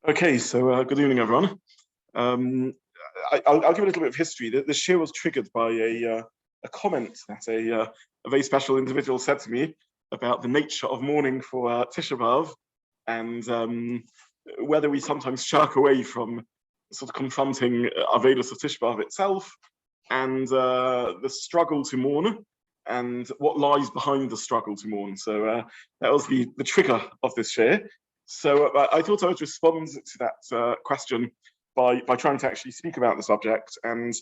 Okay, so good evening, everyone. I'll give a little bit of history. The Shiur was triggered by a comment that a very special individual said to me about the nature of mourning for Tisha BeAv and whether we sometimes shirk away from sort of confronting Avedus of Tisha BeAv itself and the struggle to mourn and what lies behind the struggle to mourn. So that was the trigger of this Shiur. So I thought I would respond to that question by trying to actually speak about the subject, and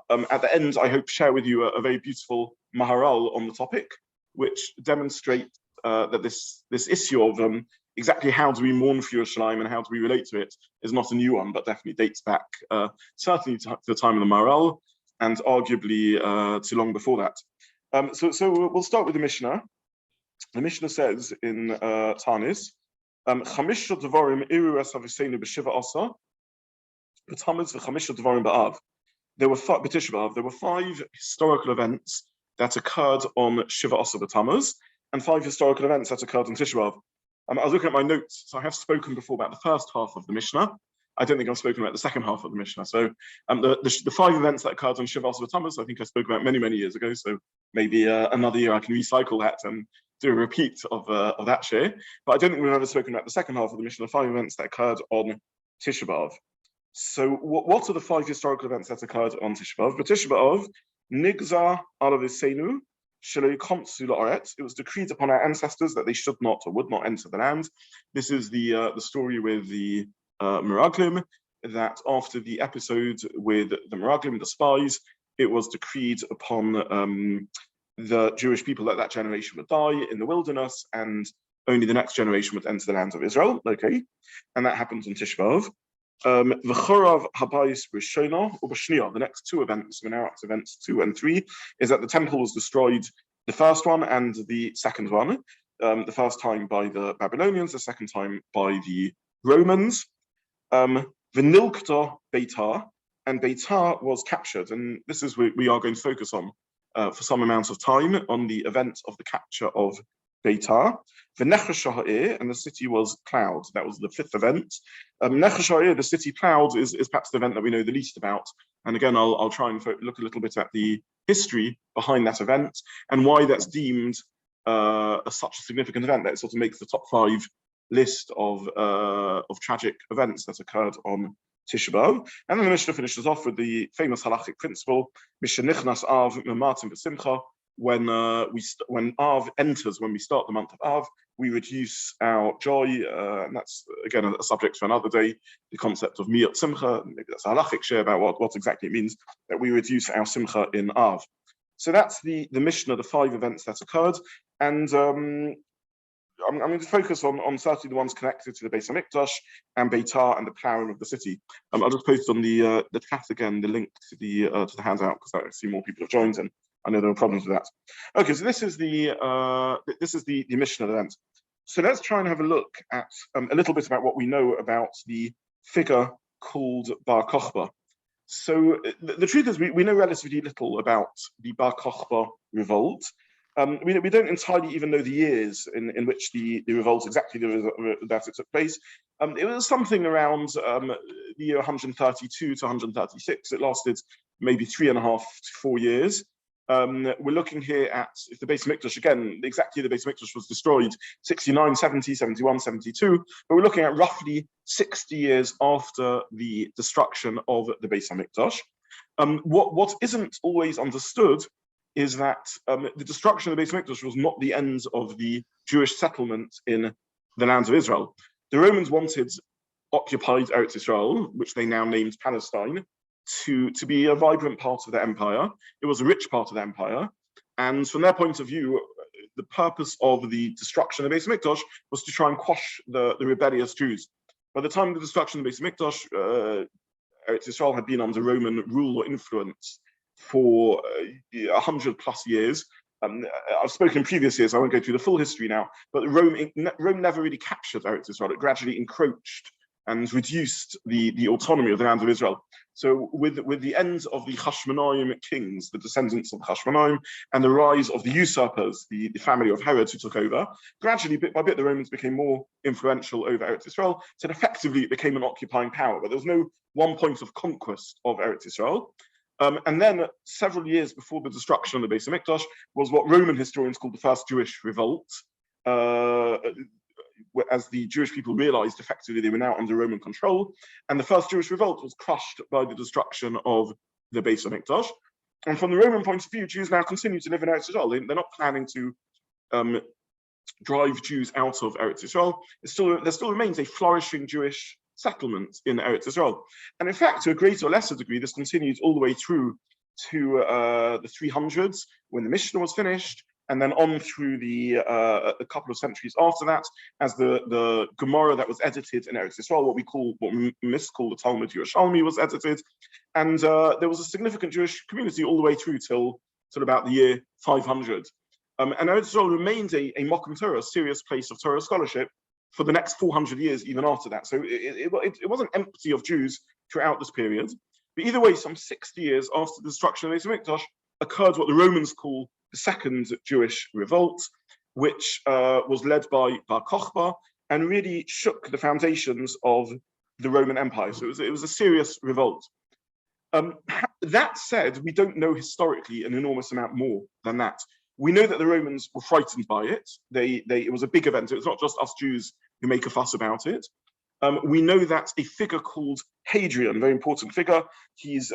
at the end, I hope share with you a very beautiful Maharal on the topic, which demonstrates that this issue of exactly how do we mourn for Yerushalayim and how do we relate to it is not a new one, but definitely dates back certainly to the time of the Maharal and arguably to long before that. So we'll start with the Mishnah. The Mishnah says in Tanis, Chamisha Devarim Iru Es Haviseinu B'Shiva Asa, B'Tamuz V'Chamisha Devarim B'Av. There were B'Tisha BeAv. There were 5 historical events that occurred on Shiva Asa B'Tamuz, and 5 historical events that occurred on Tisha BeAv. I was looking at my notes, so I have spoken before about the first half of the Mishnah. I don't think I've spoken about the second half of the Mishnah. So the 5 events that occurred on Shiva Asa B'Tamuz, I think I spoke about many years ago. So maybe another year I can recycle that and do a repeat of that Shiur. But I don't think we've ever spoken about the second half of the Mishnah, the 5 events that occurred on Tisha BeAv. So what are the 5 historical events that occurred on Tisha BeAv? But Tisha BeAv, Nigza Alavisenu, Shalei Komtsu La'aretz. It was decreed upon our ancestors that they should not or would not enter the land. This is the story with the Meraglim, that after the episode with the Meraglim, the spies, it was decreed upon the Jewish people that generation would die in the wilderness, and only the next generation would enter the land of Israel. Okay, and that happens on Tisha BeAv. The Habayis Rishona or B'Shnia. The next 2 events, we're now up to events 2 and 3, is that the temple was destroyed, the first one and the second one. The first time by the Babylonians, the second time by the Romans. The Nilkta Betar, and Betar was captured, and this is what we are going to focus on for some amount of time, on the event of the capture of Betar. The Nechashahir, and the city was plowed. That was the 5th event. Nechashahir, the city plowed, is perhaps the event that we know the least about. And again, I'll try and look a little bit at the history behind that event and why that's deemed such a significant event that it sort of makes the top 5 list of tragic events that occurred on Tisha BeAv. And then the Mishnah finishes off with the famous halachic principle, Mishenichnas Av Mematim B'Simcha. When Av enters, when we start the month of Av, we reduce our joy, and that's again a subject for another day. The concept of miyat simcha, maybe that's a halachic Shiur about what exactly it means that we reduce our simcha in Av. So that's the Mishnah, the 5 events that occurred, and I'm going to focus on certainly the ones connected to the Beit HaMikdash and Betar and the plowing of the city. I'll just post on the chat again the link to the handout, because I see more people have joined, and I know there were problems with that. Okay, so this is the Mishnah event. So let's try and have a look at a little bit about what we know about the figure called Bar Kokhba. So the truth is we know relatively little about the Bar Kokhba revolt. We don't entirely even know the years in which the revolt exactly that it took place. It was something around the year 132 to 136. It lasted maybe 3.5 to 4 years. We're looking here at, if the Beit HaMikdash, again, exactly the Beit HaMikdash was destroyed 69, 70, 71, 72, but we're looking at roughly 60 years after the destruction of the Beit HaMikdash. What isn't always understood is that the destruction of the Beit HaMikdash was not the end of the Jewish settlement in the lands of Israel. The Romans wanted occupied Eretz Israel, which they now named Palestine, to be a vibrant part of their empire. It was a rich part of the empire. And from their point of view, the purpose of the destruction of the Beit HaMikdash was to try and quash the rebellious Jews. By the time of the destruction of the Beit HaMikdash, Eretz Israel had been under Roman rule or influence for 100+ years. I've spoken in previous years, I won't go through the full history now, but Rome never really captured Eretz Israel. It gradually encroached and reduced the autonomy of the land of Israel. So with the end of the Hashmonaim kings, the descendants of the Hashmonaim, and the rise of the usurpers, the family of Herod who took over, gradually, bit by bit, the Romans became more influential over Eretz Israel. So effectively, it became an occupying power, but there was no one point of conquest of Eretz Israel. And then several years before the destruction of the Beis HaMikdash was what Roman historians call the First Jewish Revolt, as the Jewish people realized effectively they were now under Roman control. And the First Jewish Revolt was crushed by the destruction of the Beis HaMikdash. And from the Roman point of view, Jews now continue to live in Eretz Israel. They're not planning to drive Jews out of Eretz Israel. There still remains a flourishing Jewish settlement in Eretz Israel. And in fact, to a greater or lesser degree, this continues all the way through to the 300s, when the Mishnah was finished, and then on through a couple of centuries after that, as the Gemara that was edited in Eretz Israel, what we miscall the Talmud Yerushalmi, was edited. And there was a significant Jewish community all the way through till about the year 500. And Eretz Israel remained a Mokum Torah, a serious place of Torah scholarship, for the next 400 years, even after that. So it wasn't empty of Jews throughout this period. But either way, some 60 years after the destruction of the Beis HaMikdash, occurred what the Romans call the Second Jewish Revolt, which was led by Bar Kokhba and really shook the foundations of the Roman Empire. So it was a serious revolt. That said, we don't know historically an enormous amount more than that. We know that the Romans were frightened by it. It was a big event. It was not just us Jews who make a fuss about it. We know that a figure called Hadrian, a very important figure, he's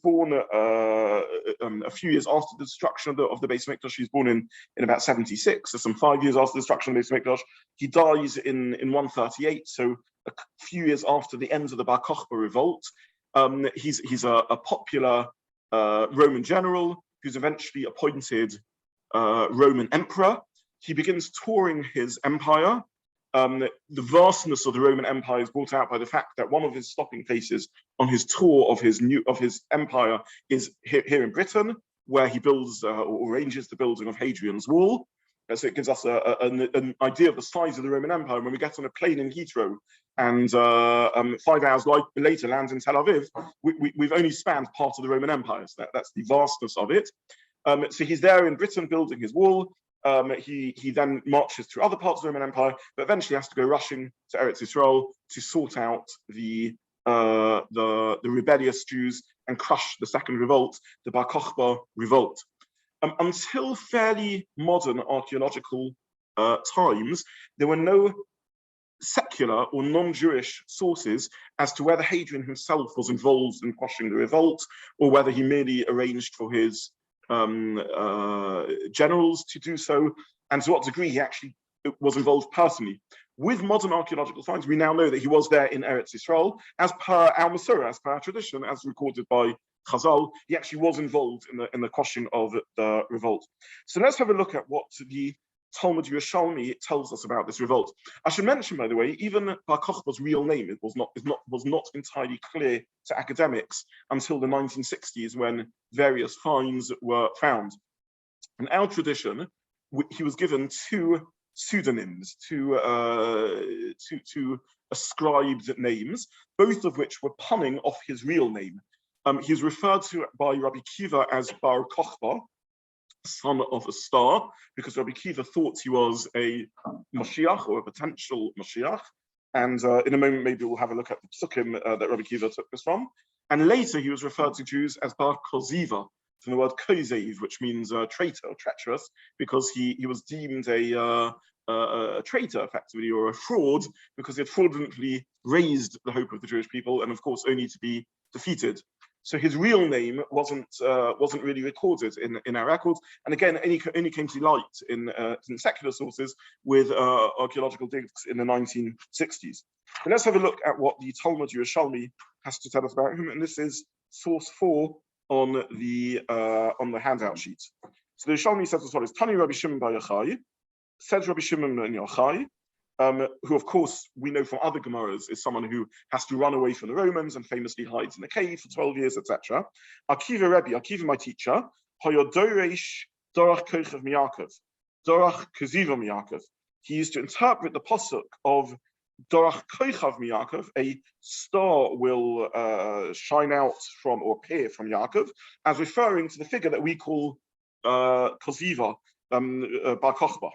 born a few years after the destruction of the Beis HaMikdash. He's born in about 76, so some 5 years after the destruction of the Beis HaMikdash. He dies in 138, so a few years after the end of the Bar Kokhba revolt. He's a popular Roman general who's eventually appointed Roman emperor. He begins touring his empire. The vastness of the Roman Empire is brought out by the fact that one of his stopping places on his tour of his empire is here in Britain, where he builds or arranges the building of Hadrian's Wall. So it gives us an idea of the size of the Roman Empire. When we get on a plane in Heathrow and 5 hours later lands in Tel Aviv, we've only spanned part of the Roman Empire. So that's the vastness of it. So he's there in Britain building his wall. He then marches through other parts of the Roman Empire, but eventually has to go rushing to Eretz Yisrael to sort out the rebellious Jews and crush the second revolt, the Bar Kokhba revolt. Until fairly modern archaeological times, there were no secular or non-Jewish sources as to whether Hadrian himself was involved in quashing the revolt, or whether he merely arranged for his generals to do so, and to what degree he actually was involved personally. With modern archaeological finds, we now know that he was there in Eretz Yisrael, as per our Masorah, as per our tradition, as recorded by Chazal. He actually was involved in the quashing of the revolt. So let's have a look at what the Talmud Yerushalmi tells us about this revolt. I should mention, by the way, even Bar Kokhba's real name was not entirely clear to academics until the 1960s, when various finds were found. In our tradition, he was given two pseudonyms, two ascribed names, both of which were punning off his real name. He's referred to by Rabbi Kiva as Bar Kokhba, son of a star, because Rabbi Kiva thought he was a Mashiach, or a potential Mashiach. And in a moment, maybe we'll have a look at the psukim that Rabbi Kiva took this from. And later, he was referred to Jews as Bar Koziva, from the word kozev, which means traitor, or treacherous, because he was deemed a traitor, effectively, or a fraud, because he had fraudulently raised the hope of the Jewish people, and of course, only to be defeated. So his real name wasn't really recorded in our records, and again, only came to light in secular sources with archaeological digs in the 1960s. And let's have a look at what the Talmud Yerushalmi has to tell us about him, and this is source 4 on the handout sheet. So the Yerushalmi says as follows: Tani Rabbi Shimon bar Yochai, says Rabbi Shimon ben Yochai, who, of course, we know from other Gemaras is someone who has to run away from the Romans and famously hides in a cave for 12 years, etc. Akiva Rebbe, Akiva, my teacher, Hayodoresh Dorach Kochav Miyakov, Dorach Koziva Miyakov. He used to interpret the pasuk of Dorach Kochav mi Yaakov, a star will shine out from or appear from Yaakov, as referring to the figure that we call Koziva, Bar Kokhba.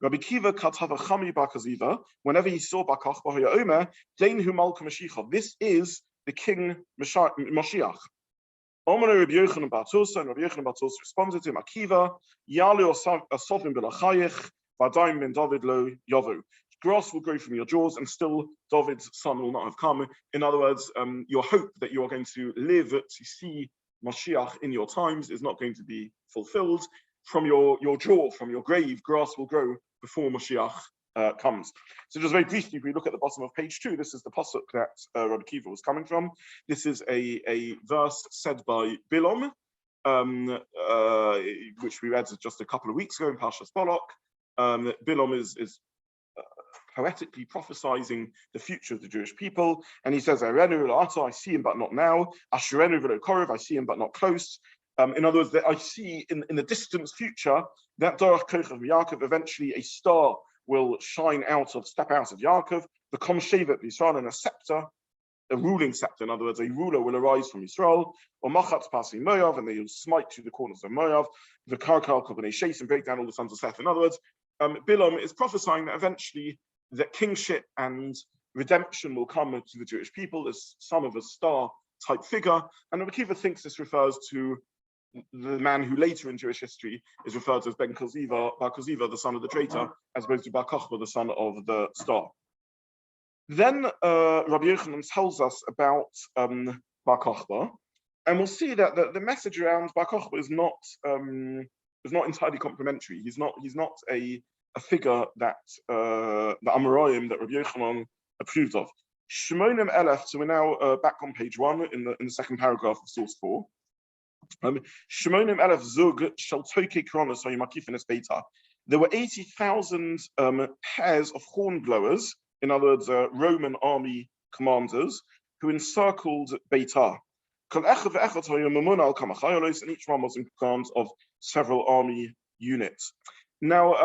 Rabbi Kiva Katava Chami Bar Koziva, whenever he saw Bar Kokhba, Omer, Dein Hu Malka Mashiach, this is the King Mashiach. Omer Rabbi Yochanan Bar Tosa, and Rabbi Yochanan Bar Tosa responded to him, Akiva, Yalu Asovim Belachayich, Vadaim Ben David Lo Yavu. Grass will grow from your jaws, and still David's son will not have come. In other words, your hope that you are going to live to see Mashiach in your times is not going to be fulfilled. From your jaw, from your grave, grass will grow before Mashiach comes. So just very briefly, if we look at the bottom of page 2, this is the pasuk that Rabbi Kiva was coming from. This is a verse said by Bilam, which we read just a couple of weeks ago in Parshas Balak. Bilam is poetically prophesizing the future of the Jewish people, and he says, I see him but not now. I see him but not close. In other words, that I see in the distant future that Dorach Kochav Yaakov, eventually a star will step out of Yaakov, become Shevet Yisrael, and a scepter, a ruling scepter. In other words, a ruler will arise from Yisrael, or Machatz passing Moav, and they will smite to the corners of Moav, the Karkal Kobanei Shais, and break down all the sons of Seth. In other words, Bilam is prophesying that eventually that kingship and redemption will come to the Jewish people as some of a star type figure. And Rabbi Kiva thinks this refers to the man who later in Jewish history is referred to as Bar Kokhba, the son of the traitor, as opposed to Bar Kokhba, the son of the star. Then Rabbi Yochanan tells us about Bar Kokhba, and we'll see that the message around Bar Kokhba is not entirely complimentary. He's not a figure that the Amoraim that Rabbi Yochanan approved of. Shmonim Elef, so we're now back on page 1 in the second paragraph of source 4. Shmonim Elef Zug shall toke kronos haymakifines Betar. There were 80,000 pairs of horn blowers, in other words, Roman army commanders, who encircled Betar. And each one was in command of several army units. Now,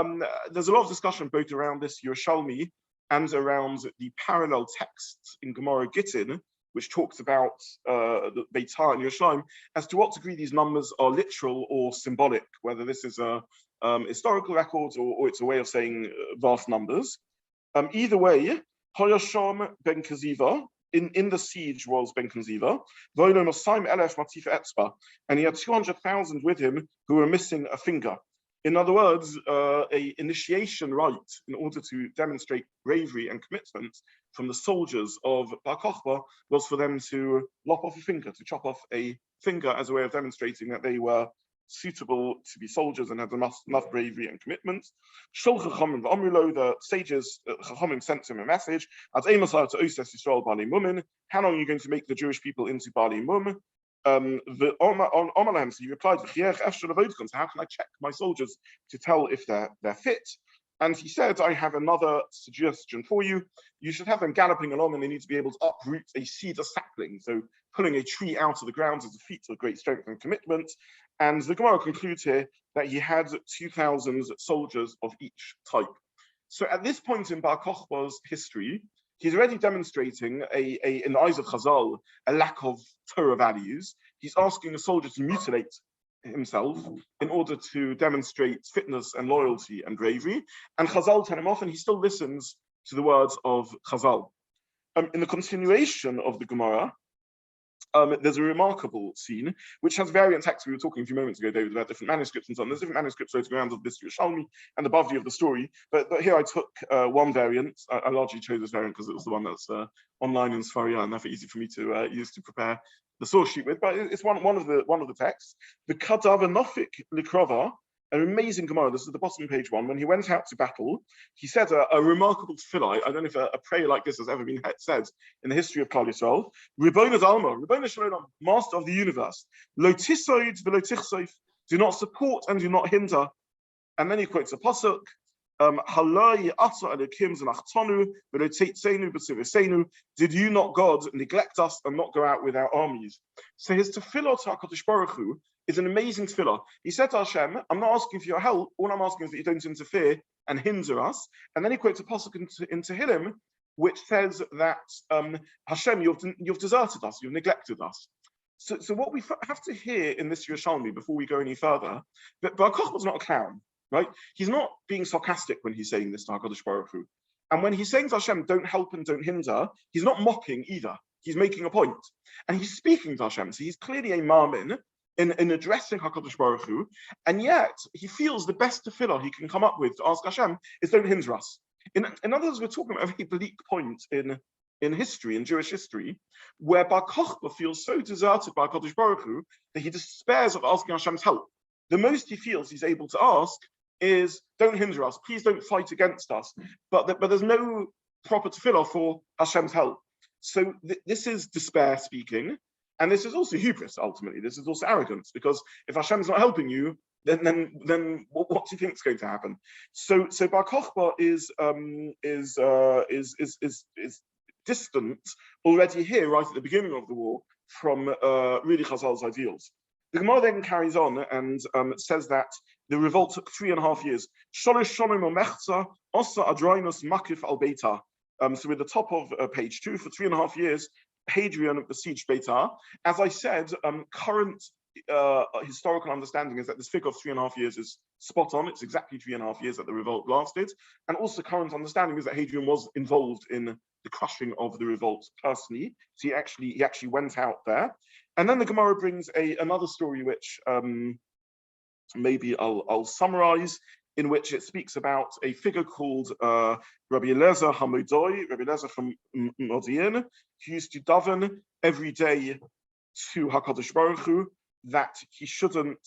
there's a lot of discussion both around this Yerushalmi and around the parallel texts in Gemara Gittin, which talks about the Betar and Yerushalayim, as to what degree these numbers are literal or symbolic, whether this is a historical record or it's a way of saying vast numbers. Either way, Hoyasham ben Koziva, in the siege was Ben Koziva, and he had 200,000 with him who were missing a finger. In other words, a initiation rite in order to demonstrate bravery and commitment from the soldiers of Bar Kokhba was for them to lop off a finger, to chop off a finger as a way of demonstrating that they were suitable to be soldiers and had enough bravery and commitment. Shol Chachamim v'Amrulo, the sages, Chachamim sent him a message. As Emasar to Oses Yisrael Bali Mumin, how long are you going to make the Jewish people into Bali Mum? So he replied, how can I check my soldiers to tell if they're fit? And he said, I have another suggestion for you. You should have them galloping along, and they need to be able to uproot a cedar sapling. So pulling a tree out of the ground is a feat of great strength and commitment. And the Gemara concludes here that he had 2,000 soldiers of each type. So at this point in Bar Kokhba's history, he's already demonstrating in the eyes of Chazal, a lack of Torah values. He's asking a soldier to mutilate himself in order to demonstrate fitness and loyalty and bravery. And Chazal tell him off, and he still listens to the words of Chazal. In the continuation of the Gemara, there's a remarkable scene which has variant texts. We were talking a few moments ago, David, about different manuscripts and so on. There's different manuscripts floating around of this Yerushalmi and the Bavli of the story. But here I took one variant. I largely chose this variant because it was the one that's online in Sfaria and therefore easy for me to use to prepare the source sheet with. But it's one of the texts. The Kadav Nofik Likrova, an amazing Gemara. This is the bottom of page 1. When he went out to battle, he said a remarkable tefillah. I don't know if a prayer like this has ever been said in the history of Klal Yisrael. Ribono Alma, Ribono Shalom, Master of the universe. Lo tisoid v'lo tichsoif. Do not support and do not hinder. And then he quotes a pasuk. Halai ata elokim zelachtonu v'lo teitzenu b'tzivosenu. Did you not, God, neglect us and not go out with our armies? So his tefillah to HaKadosh Baruch Hu is an amazing tefillah. He said to Hashem, I'm not asking for your help, all I'm asking is that you don't interfere and hinder us. And then he quotes a pasuk in Tehillim, which says that Hashem, you've deserted us, you've neglected us. So what we have to hear in this Yerushalmi before we go any further, that Bar Kokhba's not a clown, right? He's not being sarcastic when he's saying this to HaKadosh Baruch Hu. And when he's saying to Hashem, don't help and don't hinder, he's not mocking either. He's making a point. And he's speaking to Hashem. So he's clearly a marmin in addressing HaKadosh Baruch Hu. And yet he feels the best tefillah he can come up with to ask Hashem is don't hinder us. In other words, we're talking about a very bleak point in history, in Jewish history, where Bar Kokhba feels so deserted by HaKadosh Baruch Hu that he despairs of asking Hashem's help. The most he feels he's able to ask is, don't hinder us, please don't fight against us. But there's no proper tefillah for Hashem's help. So this is despair speaking, and this is also hubris, ultimately. This is also arrogance, because if Hashem's not helping you, then what do you think is going to happen? So Bar Kokhba is distant already here, right at the beginning of the war, from really Chazal's ideals. The Gemara then carries on and says that the revolt took 3.5 years. Sholosh shonim umechza osa adroinus makif al Betar. So we're at the top of page 2. For 3.5 years, Hadrian besieged Betar. As I said, current historical understanding is that this figure of 3.5 years is spot on. It's exactly 3.5 years that the revolt lasted. And also current understanding is that Hadrian was involved in the crushing of the revolt personally. So he actually went out there. And then the Gemara brings another story which maybe I'll summarize, in which it speaks about a figure called Rabbi Eliezer Hamodoi, Rabbi Eliezer from Modi'in, who used to daven every day to HaKadosh Baruch Hu that he shouldn't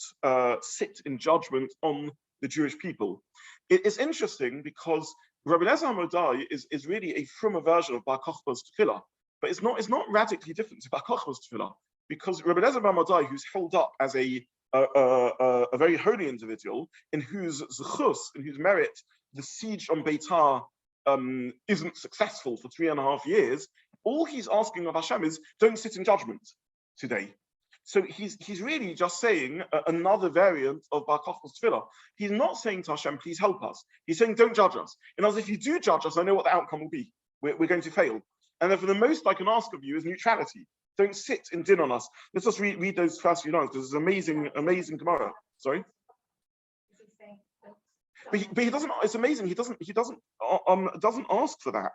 sit in judgment on the Jewish people. It's interesting because Rabbi Eliezer Hamodoi is really a frummer version of Bar Kokhba's tefillah, but it's not radically different to Bar Kokhba's tefillah, because Rabbi Eliezer Hamodoi, who's held up as a very holy individual, in whose zechus, in whose merit, the siege on Betar isn't successful for 3.5 years, all he's asking of Hashem is, don't sit in judgment today. So he's really just saying another variant of Bar Kokhba's tefillah. He's not saying to Hashem, please help us. He's saying, don't judge us. In other words, if you do judge us, I know what the outcome will be. We're going to fail. And then for the most I can ask of you is neutrality. Don't sit and din on us. Let's just read those first few lines, because it's amazing Gemara. Sorry? But he doesn't, it's amazing, he doesn't ask for that.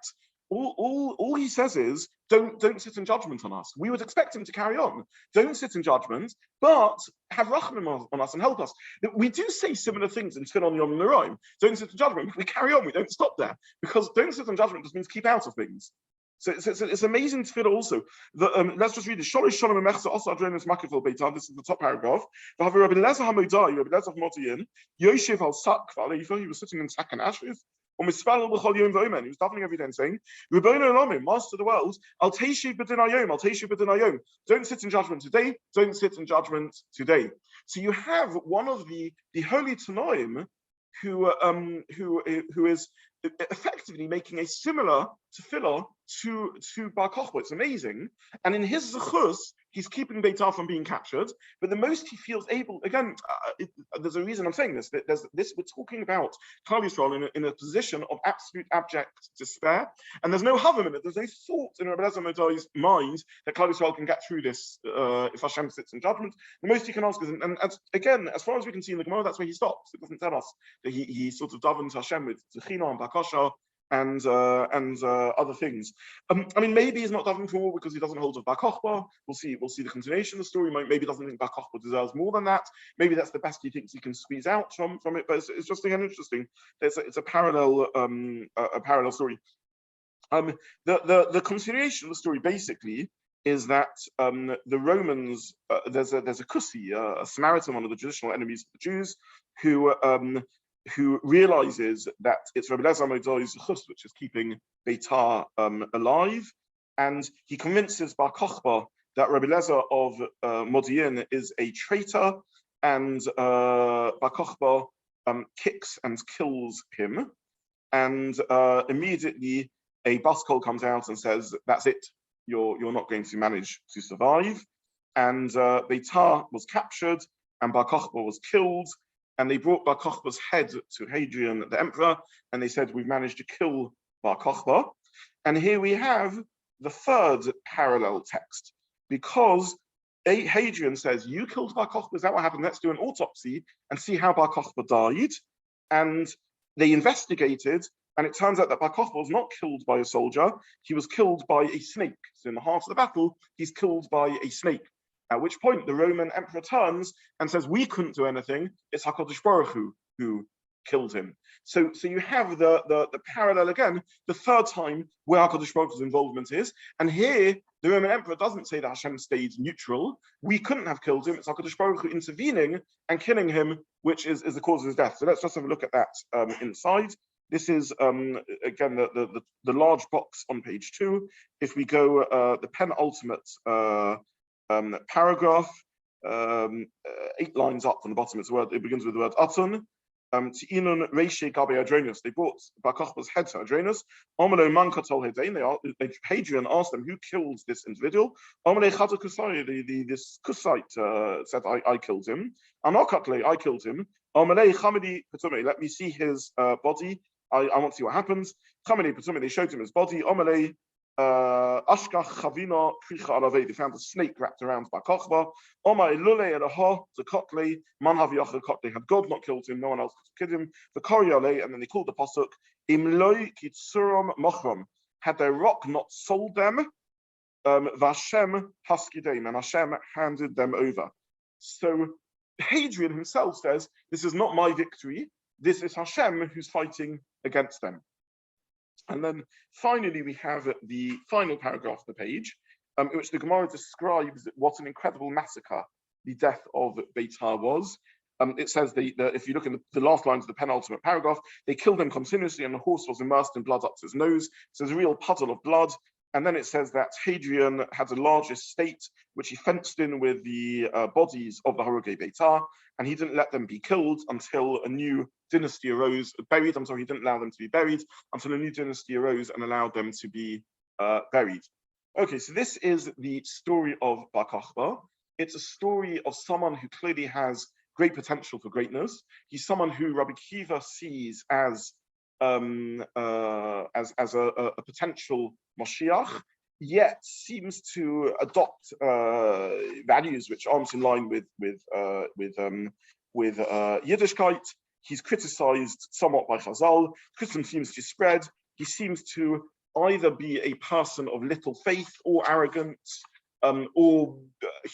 All he says is, don't sit in judgment on us. We would expect him to carry on. Don't sit in judgment, but have rachamim on us and help us. We do say similar things in Tfilon Yom Noraim. Don't sit in judgment. We carry on. We don't stop there, because don't sit in judgment just means keep out of things. So it's amazing to feel also. Let's just read it. This is the top paragraph. Rabbi Eliezer Hamodai, Rabbi Eliezer of Motiyin, Yoshev al Sakva, he was sitting in sack and ashes. He was davening every day and saying, Master of the world, I'll teishu b'din hayom. Don't sit in judgment today. Don't sit in judgment today. So you have one of the holy Tanoim who is effectively making a similar tefillah to Bar Kokhba. It's amazing. And in his zechus, he's keeping Betar from being captured. But the most he feels able, again, there's a reason I'm saying this. We're talking about Klal Yisrael in a position of absolute abject despair. And there's no havam in it. There's no thought in Rabbi Eliezer Hamodai's mind that Klal Yisrael can get through this if Hashem sits in judgment. The most he can ask is, and again, as far as we can see in the Gemara, that's where he stops. It doesn't tell us that he sort of davens Hashem with Zechina and Bakasha and other things. I mean, maybe he's not davening for more because he doesn't hold of Bar Kokhba. We'll see the continuation of the story. Maybe he doesn't think Bar Kokhba deserves more than that. Maybe that's the best he thinks he can squeeze out from it. But it's just again interesting. It's a parallel story. The continuation of the story basically is that the Romans, there's a Kusi, a Samaritan, one of the traditional enemies of the Jews, who realizes that it's Rabbi Eliezer Hamodai's zechus which is keeping Betar alive, and he convinces Bar Kokhba that Rabbi Eliezer of Modi'in is a traitor, and Bar Kokhba kicks and kills him, and immediately a bus call comes out and says, that's it, you're not going to manage to survive. And Betar was captured and Bar Kokhba was killed. And they brought Bar Kokhba's head to Hadrian, the emperor, and they said, we've managed to kill Bar Kokhba. And here we have the third parallel text, because Hadrian says, you killed Bar Kokhba, is that what happened? Let's do an autopsy and see how Bar Kokhba died. And they investigated, and it turns out that Bar Kokhba was not killed by a soldier, he was killed by a snake. So in the heart of the battle, he's killed by a snake. At which point the Roman emperor turns and says, we couldn't do anything, it's HaKadosh Baruch Hu who killed him. So you have the parallel again, the third time where HaKadosh Baruch Hu's involvement is. And here, the Roman emperor doesn't say that Hashem stayed neutral. We couldn't have killed him. It's HaKadosh Baruch Hu intervening and killing him, which is the cause of his death. So let's just have a look at that inside. This is, again, the large box on page 2. If we go the penultimate paragraph, 8 lines up from the bottom, it begins with the word Atun. They brought Bar Kokhba's head to Hadrianus. Hadrian asked them, who killed this individual? This Kusite said, I killed him. I killed him. Let me see his body. I want to see what happens. They showed him his body. They found a snake wrapped around Bar Kokhba. Had God not killed him, no one else could kill him. And then they called the pasuk, had their rock not sold them, Vashem haskideim, and Hashem handed them over. So Hadrian himself says, this is not my victory, this is Hashem who's fighting against them. And then finally, we have the final paragraph of the page, in which the Gemara describes what an incredible massacre the death of Betar was. It says, if you look in the last lines of the penultimate paragraph, they killed him continuously and the horse was immersed in blood up to his nose. So there's a real puddle of blood. And then it says that Hadrian had a large estate, which he fenced in with the bodies of the Haruge Betar, and he didn't let them be killed until a new dynasty arose, he didn't allow them to be buried until a new dynasty arose and allowed them to be buried. Okay, so this is the story of Bar Kokhba. It's a story of someone who clearly has great potential for greatness. He's someone who Rabbi Kiva sees as a potential Mashiach, yet seems to adopt values which aren't in line with Yiddishkeit. He's criticized somewhat by Chazal. Christian seems to spread. He seems to either be a person of little faith or arrogance, or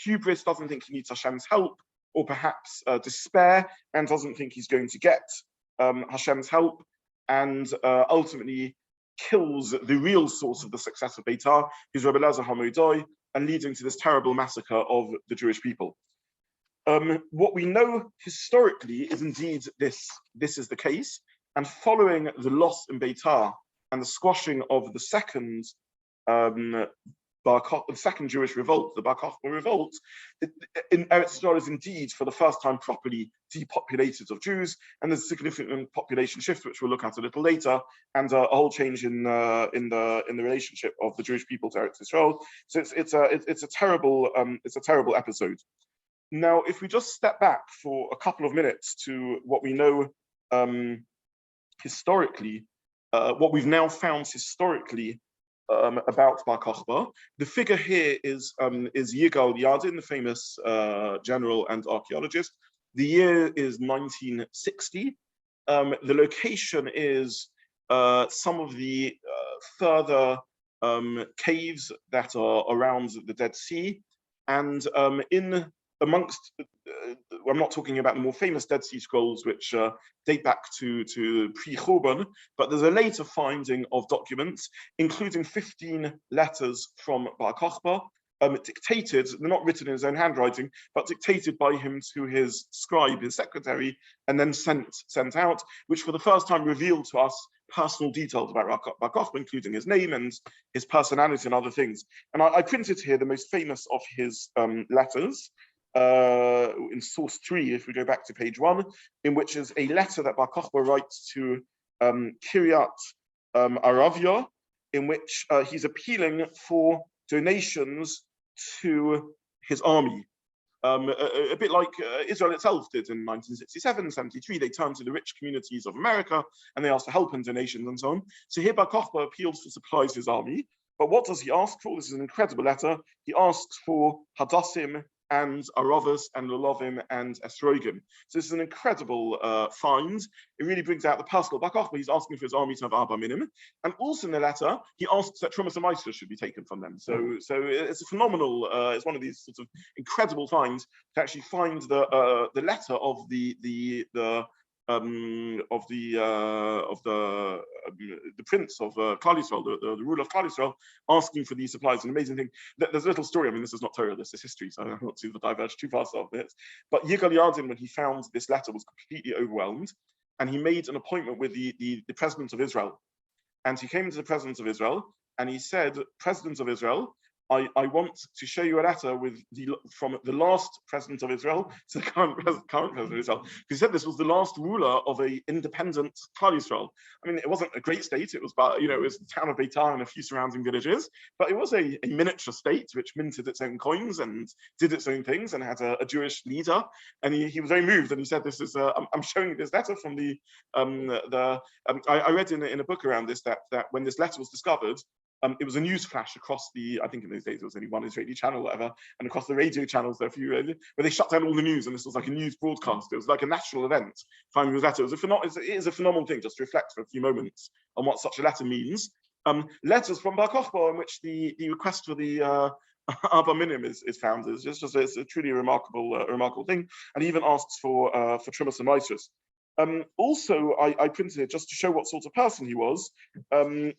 hubris, doesn't think he needs Hashem's help, or perhaps despair and doesn't think he's going to get Hashem's help, and ultimately kills the real source of the success of Betar, who's Rebbe Elazar HaModai, and leading to this terrible massacre of the Jewish people. What we know historically is indeed this is the case, and following the loss in Betar and the squashing of the second Jewish revolt, the Bar Kokhba revolt, Eretz Yisrael is indeed for the first time properly depopulated of Jews, and there's a significant population shift, which we'll look at a little later, and a whole change in the relationship of the Jewish people to Eretz Yisrael. So it's a terrible episode. Now, if we just step back for a couple of minutes to what we know historically, what we've now found historically about Bar Kokhba. The figure here is Yigal Yadin, the famous general and archaeologist. The year is 1960. The location is some of the further caves that are around the Dead Sea, and amongst, I'm not talking about the more famous Dead Sea Scrolls, which date back to pre-Churban, but there's a later finding of documents, including 15 letters from Bar Kokhba, dictated, they're not written in his own handwriting, but dictated by him to his scribe, his secretary, and then sent out, which for the first time revealed to us personal details about Bar Kokhba, including his name and his personality and other things. And I printed here the most famous of his letters, in source 3, if we go back to page 1, in which is a letter that Bar Kokhba writes to Kiryat Aravia, in which he's appealing for donations to his army. a bit like Israel itself did in 1967, 73. They turned to the rich communities of America and they asked for help and donations and so on. So here Bar Kokhba appeals for supplies to his army. But what does he ask for? This is an incredible letter. He asks for Hadassim and Arovas and Lulovim and Esrogim. So this is an incredible find. It really brings out the personal Bar Kokhba. He's asking for his army to have Arba Minim. And also in the letter, he asks that Trumas and Maisa should be taken from them. So it's a phenomenal, it's one of these sort of incredible finds to actually find the letter of the prince of Klal Yisrael, the ruler of Klal Yisrael, asking for these supplies. An amazing thing. There's a little story. I mean, this is not Torah, this is history, so I don't want to diverge too far off it. But Yigal Yadin, when he found this letter, was completely overwhelmed, and he made an appointment with the president of Israel. And he came into the president of Israel, and he said, "President of Israel, I want to show you a letter from the last president of Israel to the current president of Israel." He said this was the last ruler of an independent Klal Yisrael. I mean, it wasn't a great state. It was it was the town of Betar and a few surrounding villages, but it was a miniature state which minted its own coins and did its own things and had a Jewish leader. And he was very moved, and he said, "This is I'm showing you this letter from I read in a book around this that when this letter was discovered." It was a news flash across I think in those days there was only one Israeli channel, whatever, and across the radio channels there were a few, where they shut down all the news, and this was like a news broadcast. It was like a national event. Finding this letter, it is a phenomenal thing just to reflect for a few moments on what such a letter means. Letters from Bar Kokhba in which the request for the Arba Minim is found. It's a truly remarkable thing, and he even asks for Trumas and Maisros. Also, I printed it just to show what sort of person he was. A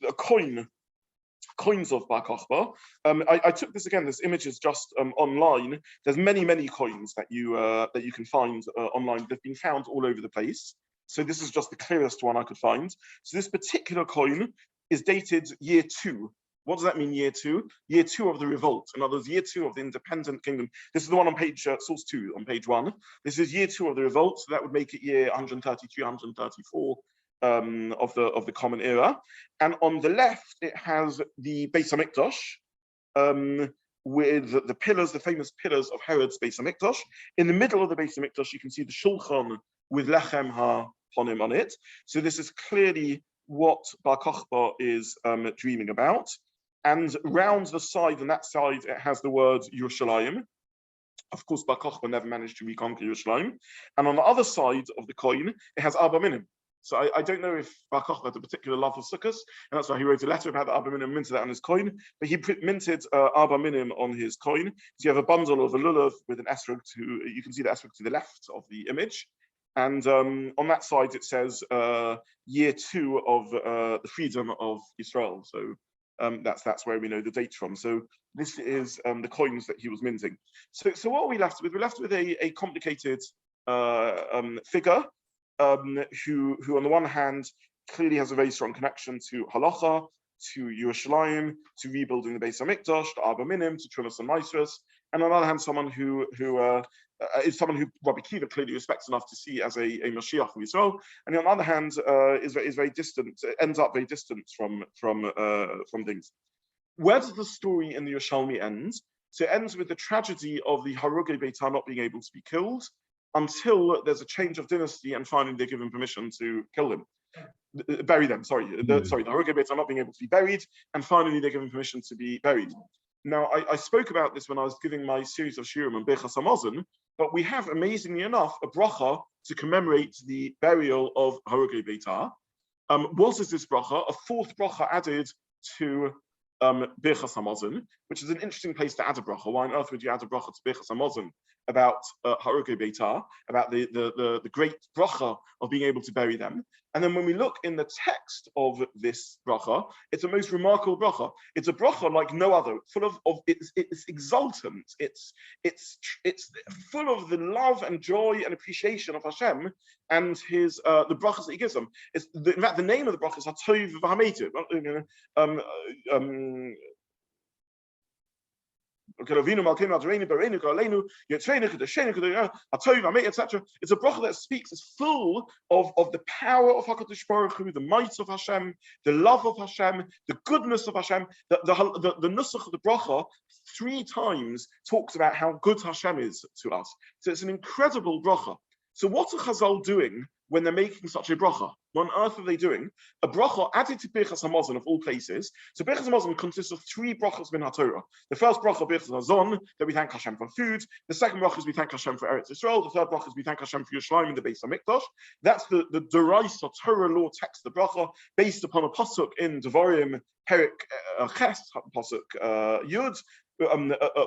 coins of Bar Kokhba. I took this image is just online. There's many coins that you can find online. They've been found all over the place. So this is just the clearest one I could find. So this particular coin is dated year 2. What does that mean, year 2? Year 2 of the Revolt. In other words, year 2 of the independent kingdom. This is the one on page, source 2 on page 1. This is year 2 of the Revolt. So that would make it year 133, 134. Of the Common Era, and on the left it has the Beit HaMikdash with the pillars, the famous pillars of Herod's Beit HaMikdash. In the middle of the Beit HaMikdash, you can see the Shulchan with Lechem HaPonim on it. So this is clearly what Bar Kokhba is dreaming about. And round the side, on that side, it has the word Yerushalayim. Of course, Bar Kokhba never managed to reconquer Yerushalayim. And on the other side of the coin, it has Arba Minim. So I don't know if Bar Kokhba had a particular love of sukkahs, and that's why he wrote a letter about the Arba Minim, minted that on his coin. But he minted Arba Minim on his coin. So you have a bundle of a lulav with an esrog you can see the esrog to the left of the image. And on that side it says year 2 of the freedom of Israel. So that's where we know the date from. So this is the coins that he was minting. So what are we left with? We're left with a complicated figure. Who on the one hand clearly has a very strong connection to halacha, to Yerushalayim, to rebuilding the Beit HaMikdash, to Arba Minim, to Trumas and Maisros, and on the other hand, someone who is someone who Rabbi Kiva clearly respects enough to see as a Mashiach of Israel, and on the other hand is very distant, ends up very distant from things. Where does the story in the Yerushalmi end? So it ends with the tragedy of the Harugei Betar not being able to be killed, until there's a change of dynasty and finally they're given permission to kill them, bury them, the Harugei Betar not being able to be buried, and finally they're given permission to be buried. Now, I spoke about this when I was giving my series of Shiurim on Bechas HaMazon, but we have, amazingly enough, a bracha to commemorate the burial of Harugei Betar. What is this bracha? A fourth bracha added to Bechas HaMazon, which is an interesting place to add a bracha. Why on earth would you add a bracha to Bechas HaMazon about Harugei Betar, about the great bracha of being able to bury them? And then when we look in the text of this bracha, it's a most remarkable bracha. It's a bracha like no other, full of it's exultant. It's full of the love and joy and appreciation of Hashem and his the brachas that he gives them. In fact, the name of the bracha is Hatov V'Hametiv. It's a bracha that speaks, is full of the power of HaKadosh Baruch Hu, the might of Hashem, the love of Hashem, the goodness of Hashem. The nusach of the bracha 3 times talks about how good Hashem is to us. So it's an incredible bracha. So what are Chazal doing when they're making such a bracha? What on earth are they doing? A bracha added to Birchas Hamazon of all places. So Birchas Hamazon consists of 3 brachas min HaTorah. The first bracha, Birchas Hamazon, that we thank Hashem for food. The second bracha is we thank Hashem for Eretz Yisrael. The third bracha is we thank Hashem for Yerushalayim and the Beit HaMikdash. That's the Deraisa Torah law text, the bracha, based upon a pasuk in Devarim, Perik Ches, pasuk Yud. Thank Hashem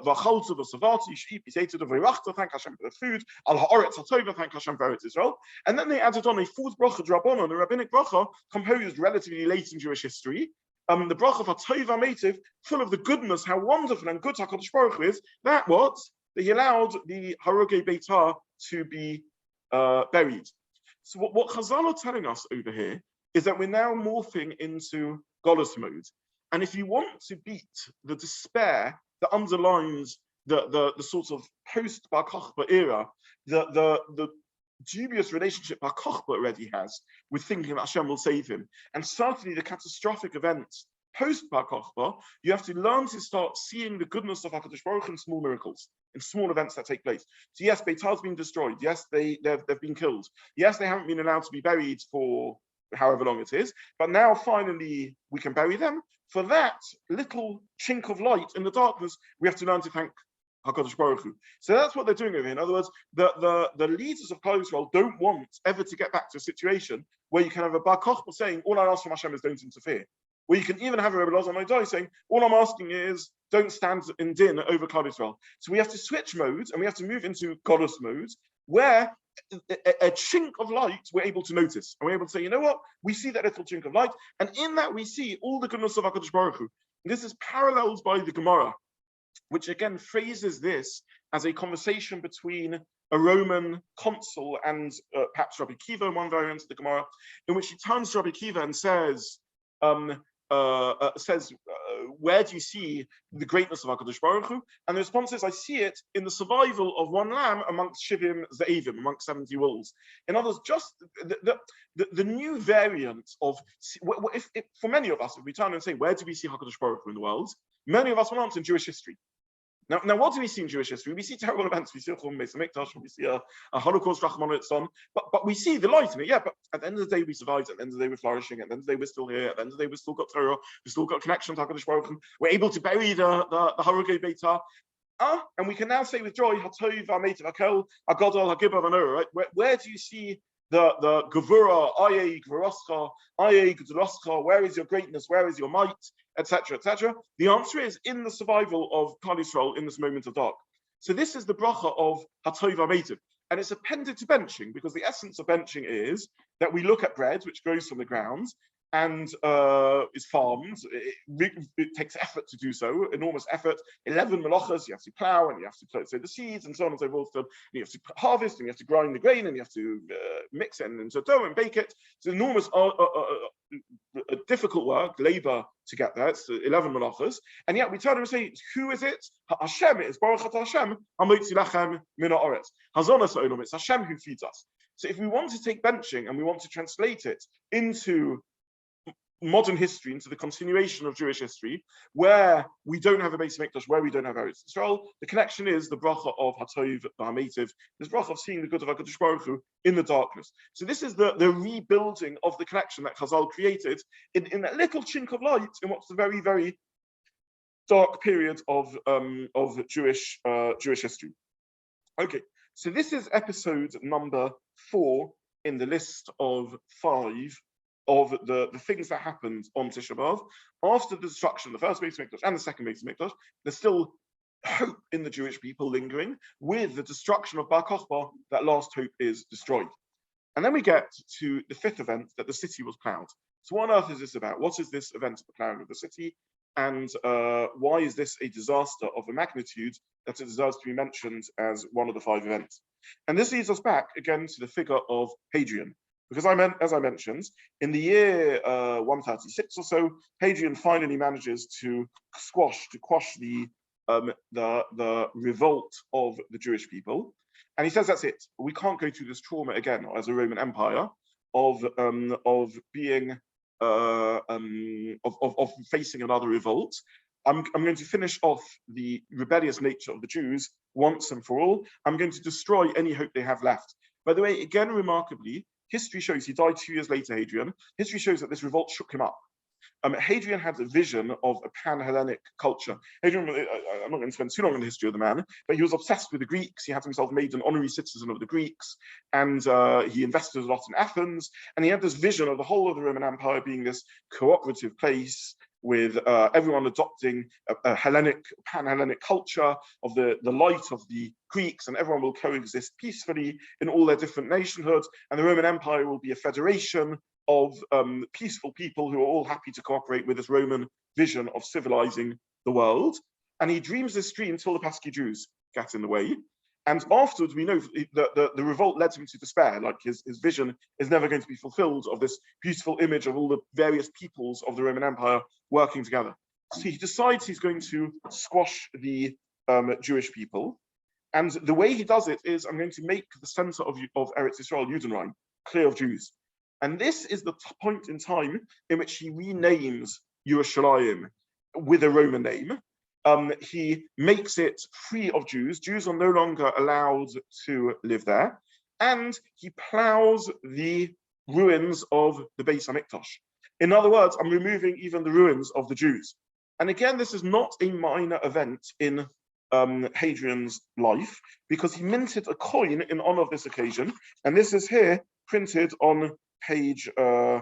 for the food. Al ha'aretz ha'tova, thank Hashem for Eretz Yisrael. And then they added on a 4th bracha, Drabonon, a rabbinic bracha composed relatively late in Jewish history. The bracha of ha'tova meitiv, full of the goodness, how wonderful and good HaKadosh Baruch Hu is. That he allowed the Haroge Betar to be buried. So what Chazal are telling us over here is that we're now morphing into Golus mode. And if you want to beat the despair that underlines the sort of post Bar Kokhba era, the dubious relationship Bar Kokhba already has with thinking that Hashem will save him, and certainly the catastrophic events post Bar Kokhba, you have to learn to start seeing the goodness of HaKadosh Baruch Hu in small miracles, in small events that take place. So yes, Betar's been destroyed. Yes, they've been killed. Yes, they haven't been allowed to be buried for however long it is, but now finally we can bury them. For that little chink of light in the darkness, we have to learn to thank HaKadosh Baruch Hu. So that's what they're doing over here. In other words, the leaders of Klal Yisrael don't want ever to get back to a situation where you can have a Bar Kokhba saying, all I ask from Hashem is don't interfere. Where you can even have a Rebbe Elazar Modai saying, all I'm asking is don't stand in din over Klal Yisrael. So we have to switch modes and we have to move into Golus mode, where a chink of light we're able to notice, and we're able to say, you know what, we see that little chink of light, and in that we see all the goodness of HaKadosh Baruch Hu. This is paralleled by the Gemara, which again phrases this as a conversation between a Roman consul and perhaps Rabbi Kiva, one variant of the Gemara, in which he turns to Rabbi Kiva and says, where do you see the greatness of HaKadosh Baruch Hu? And the response is, I see it in the survival of one lamb amongst Shivim Ze'evim, amongst 70 wolves. In other words, just the new variant of, if for many of us, if we turn and say, where do we see HaKadosh Baruch Hu in the world? Many of us will answer in Jewish history. Now, what do we see in Jewish history? We see terrible events. We see Churban Beis HaMikdash, we see a Holocaust, Rahman al-Islam, but we see the light in it. Yeah, but at the end of the day, we survived. At the end of the day, we're flourishing. At the end of the day, we're still here. At the end of the day, we've still got Torah. We've still got connection to HaKadosh Baruch Hu. We're able to bury the Haroge Betar. And we can now say with joy, Hatov, Ha'meitiv, Hakel, Hagadol, Hagibah, Vanora, right? Where do you see the Gevura, Aye, Gvuroscha, Aye, Gduroscha, where is your greatness? Where is your might? Etc., etc. The answer is in the survival of Klal Yisrael in this moment of dark. So this is the bracha of Hatov Ha'meitiv, and it's appended to benching, because the essence of benching is that we look at bread which grows from the ground and is farmed. It takes effort to do so, enormous effort. 11 melachas, you have to plow and you have to sow the seeds and so on and so forth. And you have to harvest and you have to grind the grain and you have to mix it into dough and bake it. It's enormous, difficult work, labor to get there. It's 11 melachas. And yet we turn and say, who is it? Hashem, it is Baruch Atah Hashem, Hamotzi Lachem Min Ha'aretz. Hazonas Ha'olam, it's Hashem who feeds us. So if we want to take benching and we want to translate it into modern history, into the continuation of Jewish history, where we don't have a Beis HaMikdash, where we don't have Eretz Yisrael, the connection is the bracha of Hatov Ha'meitiv, this bracha of seeing the good of HaKadosh Baruch Hu in the darkness. So this is the rebuilding of the connection that Chazal created in that little chink of light in what's a very, very dark period of Jewish history. Okay, so this is episode number 4 in the list of 5 of the things that happened on Tisha BeAv. After the destruction of the first Beis HaMikdash and the second Beis HaMikdash, there's still hope in the Jewish people lingering. With the destruction of Bar Kokhba, that last hope is destroyed. And then we get to the 5th event, that the city was plowed. So what on earth is this about? What is this event of the plowing of the city? And why is this a disaster of a magnitude that it deserves to be mentioned as one of the 5 events? And this leads us back again to the figure of Hadrian. Because as I mentioned, in the year 136 or so, Hadrian finally manages to quash the the revolt of the Jewish people. And he says that's it. We can't go through this trauma again as a Roman Empire of being of facing another revolt. I'm going to finish off the rebellious nature of the Jews once and for all. I'm going to destroy any hope they have left. By the way, again, remarkably, history shows, he died 2 years later, Hadrian. History shows that this revolt shook him up. Hadrian had a vision of a pan-Hellenic culture. Hadrian, I'm not going to spend too long on the history of the man, but he was obsessed with the Greeks. He had himself made an honorary citizen of the Greeks, and he invested a lot in Athens. And he had this vision of the whole of the Roman Empire being this cooperative place with everyone adopting a Hellenic, pan-Hellenic culture of the light of the Greeks, and everyone will coexist peacefully in all their different nationhoods, and the Roman Empire will be a federation of peaceful people who are all happy to cooperate with this Roman vision of civilizing the world. And he dreams this dream until the pesky Jews get in the way. And afterwards, we know that the revolt led him to despair, like his vision is never going to be fulfilled of this beautiful image of all the various peoples of the Roman Empire working together. So he decides he's going to squash the Jewish people. And the way he does it is, I'm going to make the center of Eretz Yisrael, Judenrein, clear of Jews. And this is the point in time in which he renames Yerushalayim with a Roman name. He makes it free of Jews. Jews are no longer allowed to live there. And he plows the ruins of the Beit HaMikdash. In other words, I'm removing even the ruins of the Jews. And again, this is not a minor event in Hadrian's life, because he minted a coin in honor of this occasion. And this is here printed on page 3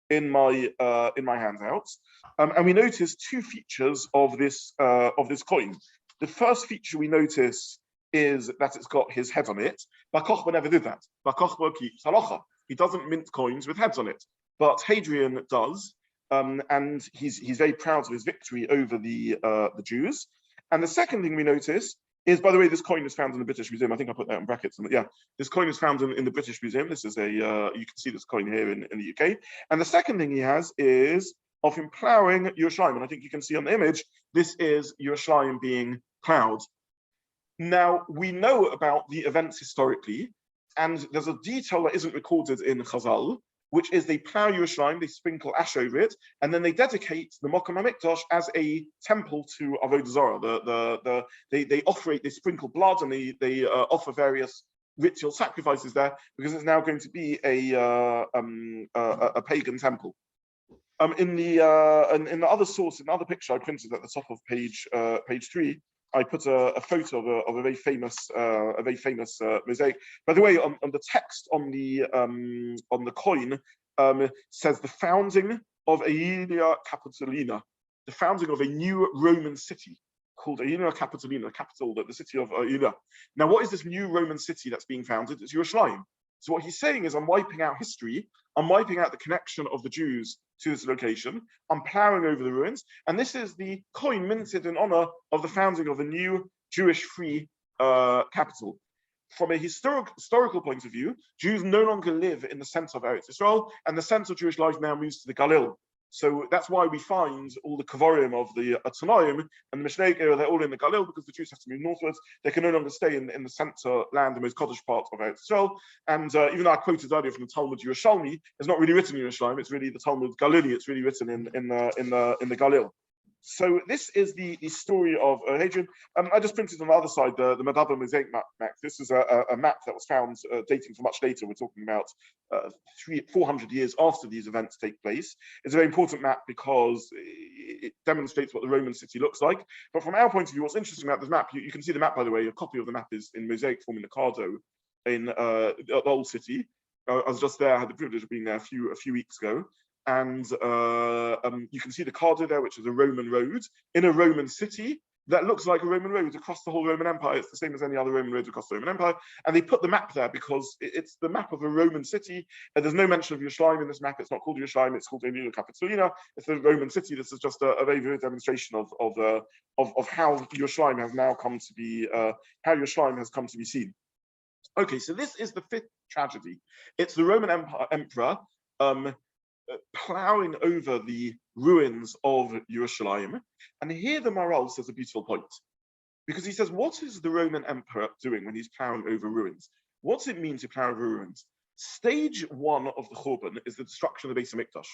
in my handouts, and we notice 2 features of this coin. The first feature we notice is that it's got his head on it. Bar Kokhba never did that. Bar Kokhba keeps halacha. He doesn't mint coins with heads on it, but Hadrian does, and he's very proud of his victory over the Jews. And the second thing we notice is, by the way, this coin is found in the British Museum. I think I put that in brackets. Yeah, this coin is found in the British Museum. This is you can see this coin here in the UK. And the second thing he has is of him ploughing Yerushalayim. And I think you can see on the image, this is Yerushalayim being ploughed. Now, we know about the events historically, and there's a detail that isn't recorded in Chazal, which is they plough Yerushalayim, they sprinkle ash over it, and then they dedicate the Mourning the Beit HaMikdash as a temple to Avodah Zarah. They offer it, they sprinkle blood, and they offer various ritual sacrifices there, because it's now going to be a pagan temple. In the other source, in the other picture I printed at the top of page 3, I put a photo of a very famous mosaic. By the way, on the text on the coin says the founding of Aelia Capitolina, the founding of a new Roman city called Aelia Capitolina, capital, the city of Aelia. Now, what is this new Roman city that's being founded? It's Yerushalayim. So what he's saying is, I'm wiping out history. I'm wiping out the connection of the Jews to this location. I'm plowing over the ruins. And this is the coin minted in honor of the founding of a new Jewish free capital. From a historical point of view, Jews no longer live in the center of Eretz Yisrael, and the center of Jewish life now moves to the Galil. So that's why we find all the Kavorim of the Tanoim and the Mishnaic era, they're all in the Galil, because the Jews have to move northwards. They can no longer stay in the center land, the most Kaddish part of Eretz Yisrael. And even though I quoted earlier from the Talmud Yerushalmi, it's not really written in Yerushalayim, it's really the Talmud Galili, it's really written in the Galil. So this is the story of Hadrian. I just printed on the other side the Madaba mosaic map. This is a map that was found dating from much later. We're talking about 400 years after these events take place. It's a very important map because it demonstrates what the Roman city looks like. But from our point of view, what's interesting about this map, you can see the map, by the way, a copy of the map is in mosaic form in the Cardo in the old city. I was just there, I had the privilege of being there a few weeks ago. And you can see the Cardo there, which is a Roman road in a Roman city that looks like a Roman road across the whole Roman Empire. It's the same as any other Roman roads across the Roman Empire. And they put the map there because it's the map of a Roman city. And there's no mention of Yerushalayim in this map. It's not called Yerushalayim. It's called Aelia Capitolina. It's a Roman city. This is just a very vivid demonstration of how Yerushalayim has now come to be, how Yerushalayim has come to be seen. Okay, so this is the 5th tragedy. It's the Roman emperor ploughing over the ruins of Yerushalayim. And here the Maharal says a beautiful point, because he says, what is the Roman emperor doing when he's ploughing over ruins? What's it mean to plough over ruins? Stage one of the Churban is the destruction of the Beis HaMikdash,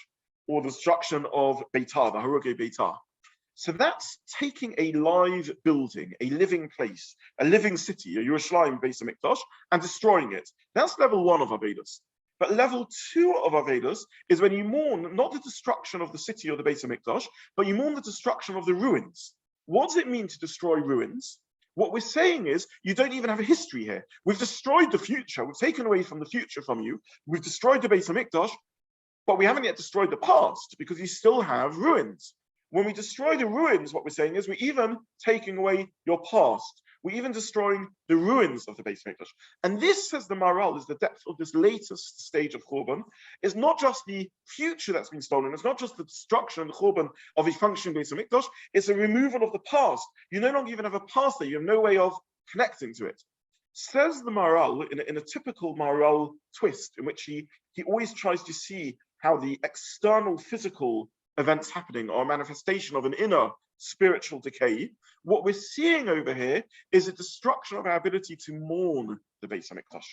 or the destruction of Betar, the Haruge Betar. So that's taking a live building, a living place, a living city, a Yerushalayim Beis HaMikdash, and destroying it. That's level one of Avedas. But level two of Avedas is when you mourn not the destruction of the city or the Beis HaMikdash, but you mourn the destruction of the ruins. What does it mean to destroy ruins? What we're saying is you don't even have a history here. We've destroyed the future. We've taken away from the future from you. We've destroyed the Beis HaMikdash, but we haven't yet destroyed the past because you still have ruins. When we destroy the ruins, what we're saying is we're even taking away your past. We're even destroying the ruins of the Beis HaMikdash. And this, says the Maharal, is the depth of this latest stage of Churban. It's not just the future that's been stolen. It's not just the destruction and the Churban of a functioning Beis HaMikdash. It's a removal of the past. You no longer even have a past there. You have no way of connecting to it. Says the Maharal, in a typical Maharal twist, in which he always tries to see how the external physical events happening are a manifestation of an inner spiritual decay. What we're seeing over here is a destruction of our ability to mourn the Beis HaMikdash.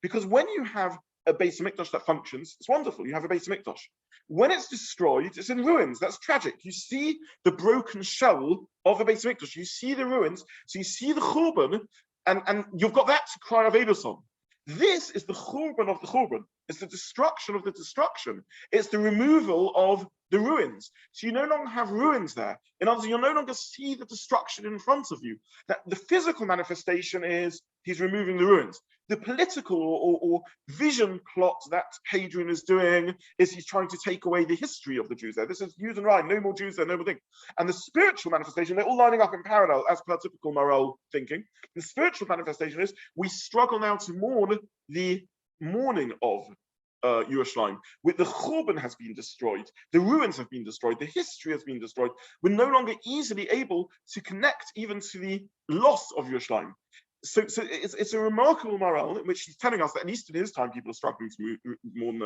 Because when you have a Beis HaMikdash that functions, it's wonderful, you have a Beis HaMikdash. When it's destroyed, it's in ruins. That's tragic. You see the broken shell of a Beis HaMikdash. You see the ruins, so you see the Churban, and you've got that to cry Avedos on. This is the Churban of the Churban. It's the destruction of the destruction. It's the removal of the ruins. So you no longer have ruins there. In other words, you'll no longer see the destruction in front of you. That the physical manifestation is he's removing the ruins. The political or vision plot that Hadrian is doing is he's trying to take away the history of the Jews there. This is Jews and right, no more Jews there, no more thing. And the spiritual manifestation, they're all lining up in parallel as per typical Maharal thinking. The spiritual manifestation is we struggle now to mourn the mourning of Yerushalayim. With the Churban has been destroyed, the ruins have been destroyed, the history has been destroyed. We're no longer easily able to connect even to the loss of Yerushalayim. So it's a remarkable Maharal in which he's telling us that at least in his time people are struggling to mourn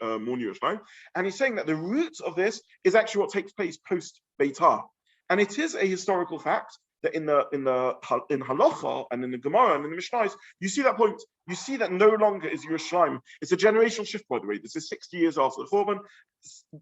Yerushalayim, and he's saying that the root of this is actually what takes place post Betar, and it is a historical fact that in Halacha and in the Gemara and in the Mishnahs, you see that point. You see that no longer is Yerushalayim. It's a generational shift, by the way. This is 60 years after the Churban.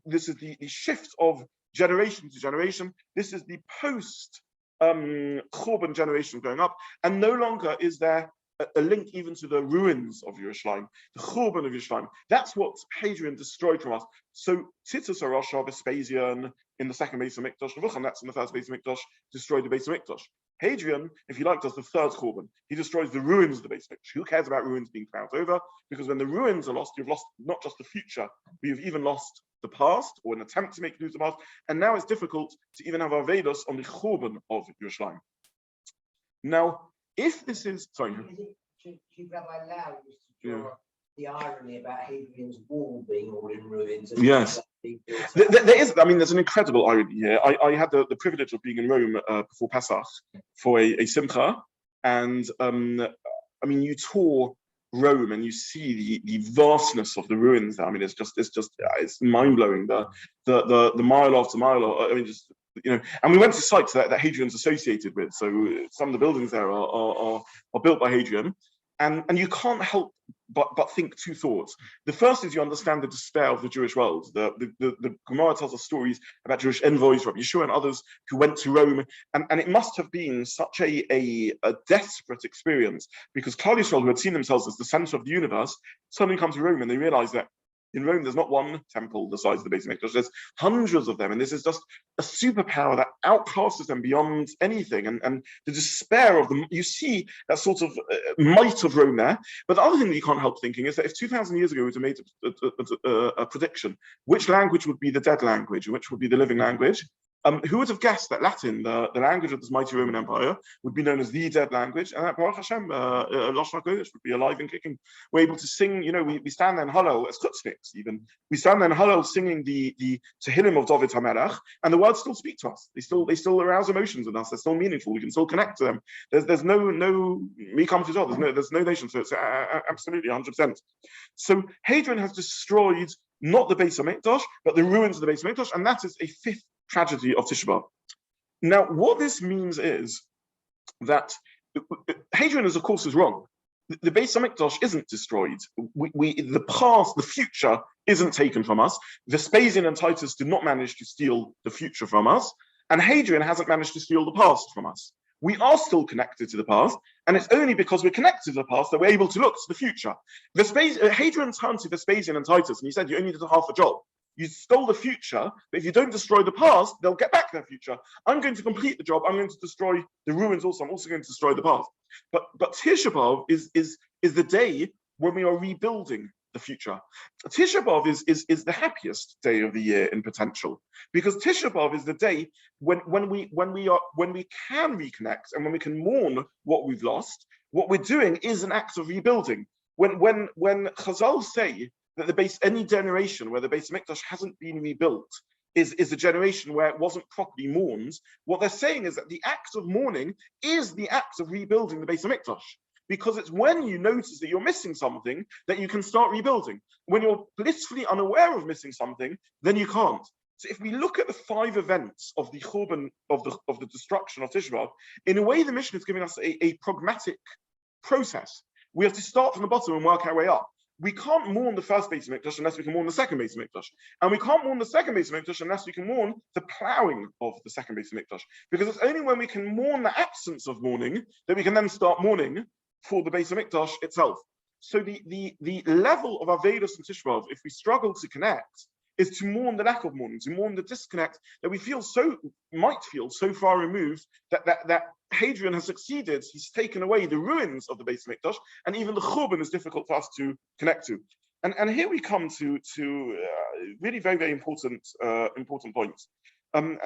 This is the shift of generation to generation. This is the post Churban generation going up, and no longer is there a link even to the ruins of Yerushalayim, the Churban of Yerushalayim. That's what Hadrian destroyed from us. So Titus Arosha, Vespasian, in the second Beis HaMikdash, and that's in the first Beis HaMikdash, destroyed the Beis HaMikdash. Hadrian, if you like, does the third Churban. He destroys the ruins of the Beis HaMikdash. Who cares about ruins being ploughed over? Because when the ruins are lost, you've lost not just the future, but you've even lost the past, or an attempt to make you lose the past. And now it's difficult to even have Avedos on the Churban of Yerushalayim. Now, if this is, sorry. Chief Rabbi Lau used to draw the irony about Hadrian's wall being all in ruins. Yes. There is, I mean, there's an incredible irony here. I had the privilege of being in Rome before Pesach for a simcha, and I mean, you tour Rome and you see the vastness of the ruins there. I mean, it's mind blowing. The mile after mile. I mean, just, you know, and we went to sites that Hadrian's associated with. So some of the buildings there are built by Hadrian, and you can't help but think two thoughts. The first is you understand the despair of the Jewish world. The Gemara tells us stories about Jewish envoys, Rabbi Shiur and others who went to Rome, and it must have been such a desperate experience, because Klal Yisrael, who had seen themselves as the center of the universe, suddenly come to Rome and they realize that in Rome, there's not one temple the size of the Beis HaMikdash, there's hundreds of them, and this is just a superpower that outclasses them beyond anything, and the despair of them, you see that sort of might of Rome there. But the other thing that you can't help thinking is that if 2,000 years ago we made a prediction, which language would be the dead language, and which would be the living language, who would have guessed that Latin, the language of this mighty Roman Empire, would be known as the dead language, and that Baruch Hashem, Lashon HaKodesh would be alive and kicking. We're able to sing, you know, we stand there in Hallel, as Chutzniks even, we stand there in Hallel singing the Tehillim of David HaMelech, and the words still speak to us. They still arouse emotions in us. They're still meaningful. We can still connect to them. There's no me come to God. There's no nation. So it's absolutely 100%. So Hadrian has destroyed not the Beis HaMikdash, but the ruins of the Beis HaMikdash, and that is a fifth tragedy of Tisha BeAv. Now, what this means is that Hadrian, of course, is wrong. The Beis HaMikdash isn't destroyed. The past, the future, isn't taken from us. Vespasian and Titus did not manage to steal the future from us, and Hadrian hasn't managed to steal the past from us. We are still connected to the past, and it's only because we're connected to the past that we're able to look to the future. Hadrian turned to Vespasian and Titus, and he said, "You only did half a job. You stole the future, but if you don't destroy the past, they'll get back their future. I'm going to complete the job. I'm going to destroy the ruins also. I'm also going to destroy the past." But Tisha BeAv is the day when we are rebuilding the future. Tisha BeAv is the happiest day of the year in potential, because Tisha BeAv is the day when we can reconnect and when we can mourn what we've lost. What we're doing is an act of rebuilding. When Chazal say that any generation where the Beis HaMikdash hasn't been rebuilt is a generation where it wasn't properly mourned, what they're saying is that the act of mourning is the act of rebuilding the Beis HaMikdash. Because it's when you notice that you're missing something that you can start rebuilding. When you're blissfully unaware of missing something, then you can't. So if we look at the 5 events of the Churban, of the destruction of Tisha BeAv, in a way the mission is giving us a pragmatic process. We have to start from the bottom and work our way up. We can't mourn the first Beis HaMikdash unless we can mourn the second Beis HaMikdash. And we can't mourn the second Beis HaMikdash unless we can mourn the plowing of the second Beis HaMikdash. Because it's only when we can mourn the absence of mourning that we can then start mourning for the Beis HaMikdash itself. So the level of Avedus and Tisha BeAv, if we struggle to connect, is to mourn the lack of mourning, to mourn the disconnect that we might feel so far removed that Hadrian has succeeded. He's taken away the ruins of the Beis HaMikdash, and even the Churban is difficult for us to connect to. And here we come to really very, very important points. And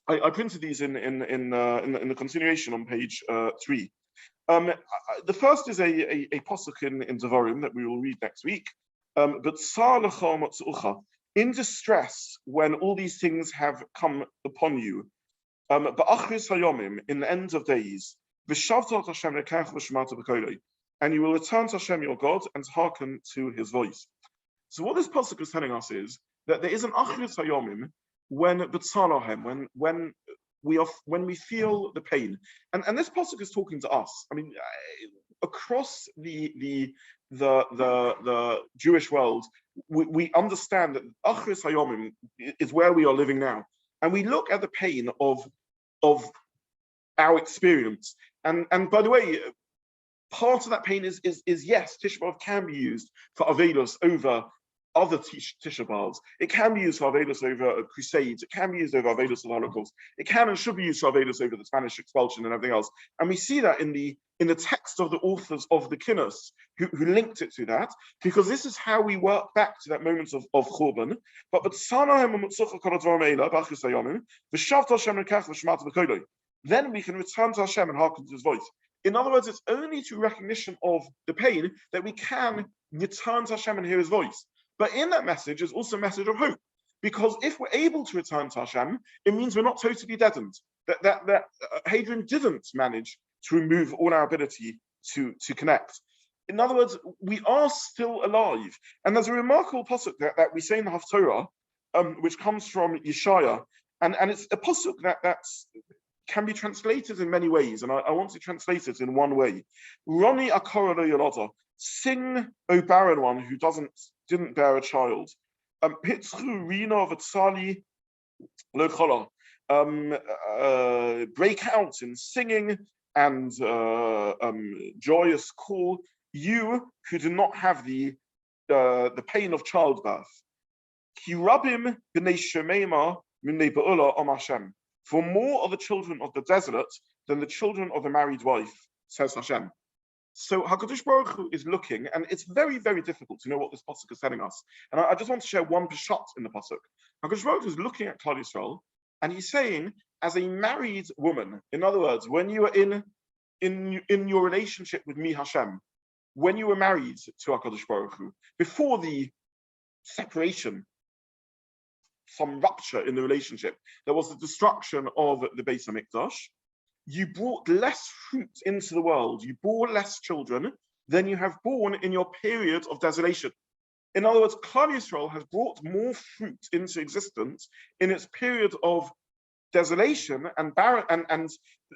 I printed these in the continuation on page 3. The first is a pasuk in Devarim that we will read next week. But in distress when all these things have come upon you, in the end of days, and you will return to Hashem your God and hearken to His voice. So what this pasuk is telling us is that there is an achris hayomim when we feel the pain, and this pasuk is talking to us. I mean, across the Jewish world, we understand that achris hayomim is where we are living now, and we look at the pain of our experience. And by the way, part of that pain is yes, Tisha BeAv can be used for Avelos over other Tisha BeAvs. It can be used for Avelos over crusades. It can be used over Avelos of Holocaust. It can and should be used for Avelos over the Spanish expulsion and everything else. And we see that in the text of the authors of the Kinnos who linked it to that, because this is how we work back to that moment of Churban. Then we can return to Hashem and hearken to His voice. In other words, it's only through recognition of the pain that we can return to Hashem and hear His voice. But in that message is also a message of hope, because if we're able to return to Hashem, it means we're not totally deadened. That Hadrian didn't manage to remove all our ability to connect. In other words, we are still alive. And there's a remarkable pasuk that we say in the Haftorah, which comes from Yeshaya, and it's a pasuk that can be translated in many ways, and I want to translate it in one way. Roni akora lo yolada, sing, O barren one who didn't bear a child. Hitzchu rina v'tzali lo chola. Break out in singing and joyous call, you who do not have the pain of childbirth. Ki rabim b'nei shemema minei be'ula om Hashem. For more are the children of the desolate than the children of the married wife, says Hashem. So HaKadosh Baruch Hu is looking, and it's very, very difficult to know what this pasuk is telling us. And I just want to share one pshat in the pasuk. HaKadosh Baruch Hu is looking at Klal Yisrael, and he's saying, as a married woman, in other words, when you are in your relationship with me, Hashem, when you were married to HaKadosh Baruch Hu, before the separation, some rupture in the relationship, there was the destruction of the Beis HaMikdash. You brought less fruit into the world, you bore less children than you have borne in your period of desolation. In other words, Klal Yisrael has brought more fruit into existence in its period of desolation and barren and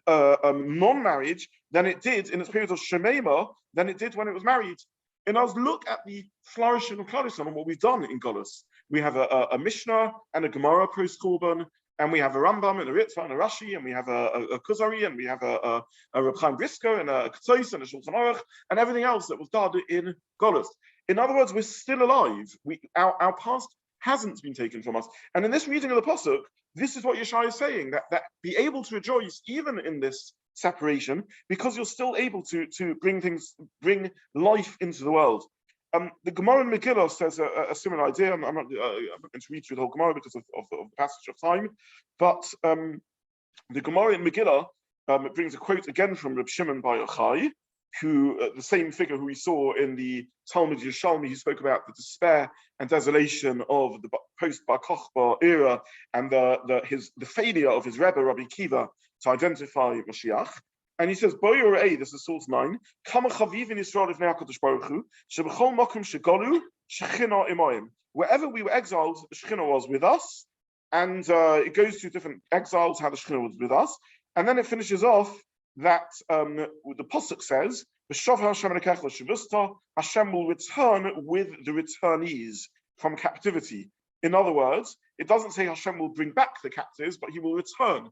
non-marriage than it did in its period of Shemema than it did when it was married. And I was look at the flourishing of Klal Yisrael and what we've done in Golus. We have a Mishnah and a Gemara post-Korban, and we have a Rambam and a Ritva and a Rashi, and we have a Kuzari, and we have a Reb Chaim Brisko and a Ketzos and a Shulchan Aruch, and everything else that was done in Golus. In other words, we're still alive. Our past hasn't been taken from us. And in this reading of the Pasuk, this is what Yeshaya is saying, that be able to rejoice even in this separation, because you're still able to bring life into the world. The Gemara in Megillah says a similar idea. I'm not going to read through the whole Gemara because of the passage of time, but the Gemara in Megillah brings a quote again from Reb Shimon Bar Yochai, who the same figure who we saw in the Talmud Yerushalmi, who spoke about the despair and desolation of the post-Bar Kokhba era and the failure of his Rebbe Rabbi Kiva to identify Mashiach. And he says, this is source 9, wherever we were exiled, the Shekhinah was with us. And it goes through different exiles, how the Shekhinah was with us. And then it finishes off that the Pasuk says, Hashem will return with the returnees from captivity. In other words, it doesn't say Hashem will bring back the captives, but he will return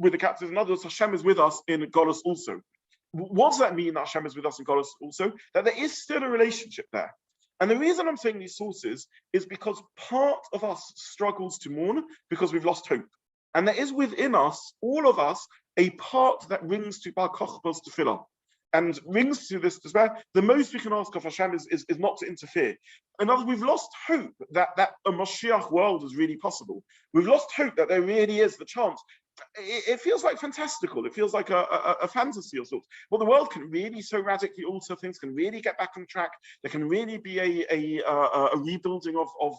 with the captives. In other words, Hashem is with us in Golus also. What does that mean that Hashem is with us in Golus also? That there is still a relationship there. And the reason I'm saying these sources is because part of us struggles to mourn because we've lost hope. And there is within us, all of us, a part that rings to Bar Kokhba's tefillah and rings to this despair. The most we can ask of Hashem is not to interfere. In other words, we've lost hope that a Mashiach world is really possible. We've lost hope that there really is the chance. It feels like fantastical. It feels like a fantasy of sorts. Well, the world can really so radically alter, things can really get back on track. There can really be a rebuilding of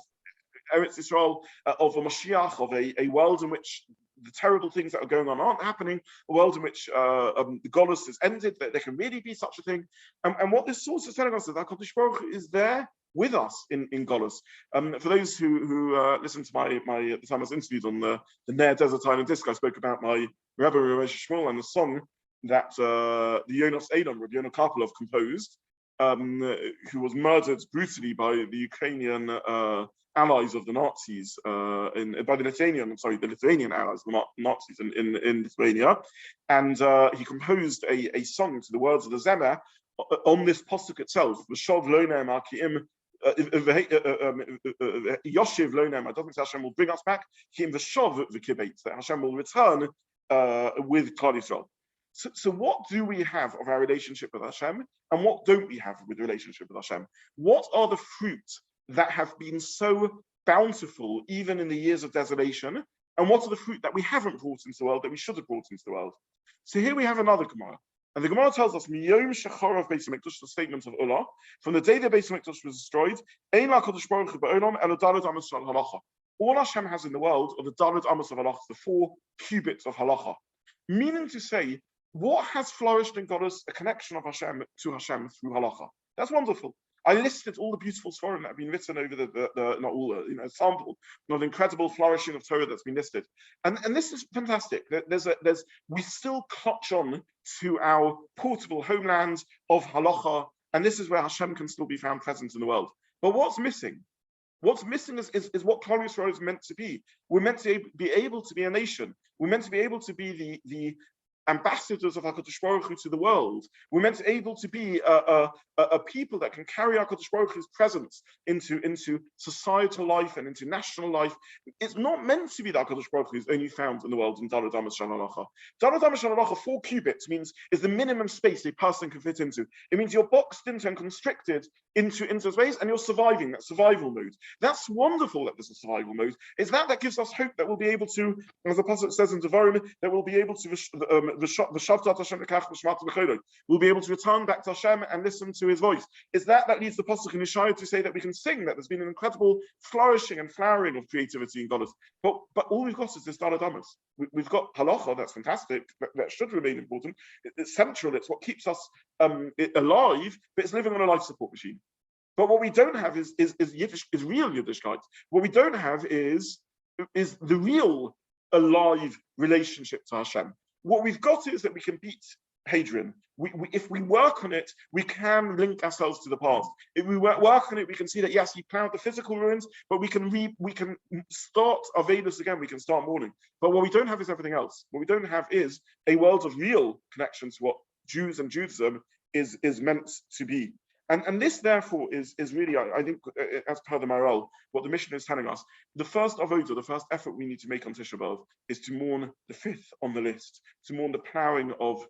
Eretz Yisrael, of a Mashiach, of a world in which the terrible things that are going on aren't happening, a world in which the Golus is ended, that there can really be such a thing. And what this source is telling us is that HaKadosh Baruch Hu is there with us in Golus. For those who listened to the time I was interviewed on the Ner Desert Island Disc, I spoke about my Rebbe Rosh Shmuel and the song that the Yonos Edom, Rabbi Yonah Karpelov, composed, who was murdered brutally by the Ukrainian allies of the Nazis, by the Lithuanian allies of the Nazis in Lithuania. And he composed a song to the words of the Zemer on this postuk itself, V'shov lo ne'emar ki im Yoshiv lo ne'emar, doesn't say Hashem will bring us back, ki im v'shov v'kibet, that Hashem will return with Klal Yisrael. So what do we have of our relationship with Hashem, and what don't we have with the relationship with Hashem? What are the fruit that have been so bountiful even in the years of desolation, and what are the fruit that we haven't brought into the world that we should have brought into the world? So here we have another Gemara, and the Gemara tells us Miyom Shecharav Beis HaMikdash, the statement of Ulah, from the day the Beis HaMikdash was destroyed, Ein LaKadosh Baruch Hu ba'olam elo daled amos shel halacha. All Hashem has in the world are the daled amos of halacha, the 4 cubits of halacha. Meaning to say, what has flourished in Golus? A connection of Hashem to Hashem through halacha. That's wonderful. I listed all the beautiful svarim that have been written over the not all, a sample of incredible flourishing of Torah that's been listed, and this is fantastic. We still clutch on to our portable homeland of halacha, and this is where Hashem can still be found present in the world. But what's missing? What's missing is what Klal Yisrael is meant to be. We're meant to be able to be a nation. We're meant to be able to be the ambassadors of HaKadosh Baruch Hu to the world. We're meant to be able to be a people that can carry HaKadosh Baruch Hu's presence into societal life and into national life. It's not meant to be that HaKadosh Baruch Hu is only found in the world in Daled Amos Shel Halacha. Daled Amos Shel Halacha, 4 cubits is the minimum space a person can fit into. It means you're boxed into and constricted into space, and you're surviving, that survival mode. That's wonderful that there's a survival mode. It's that gives us hope that we'll be able to, as the Pasuk says in Devarim, that we'll be able to we'll be able to return back to Hashem and listen to his voice. It's that leads the Pasuk in Yeshaya to say that we can sing, that there's been an incredible flourishing and flowering of creativity in Golus. But all we've got is this Daled Amos. We've got halacha, that's fantastic, that should remain important. It's central, it's what keeps us alive, but it's living on a life support machine. But what we don't have is Yiddish, is real Yiddishkeit. What we don't have is the real alive relationship to Hashem. What we've got is that we can beat Hadrian. If we work on it, we can link ourselves to the past. If we work on it, we can see that yes, he plowed the physical ruins, but we can start our Vedas again. We can start mourning. But what we don't have is everything else. What we don't have is a world of real connection to what Jews and Judaism is meant to be. And this, therefore, is really, I think, as per the Maharal, what the mission is telling us. The first avodah, the first effort we need to make on Tisha BeAv is to mourn the fifth on the list, to mourn the ploughing of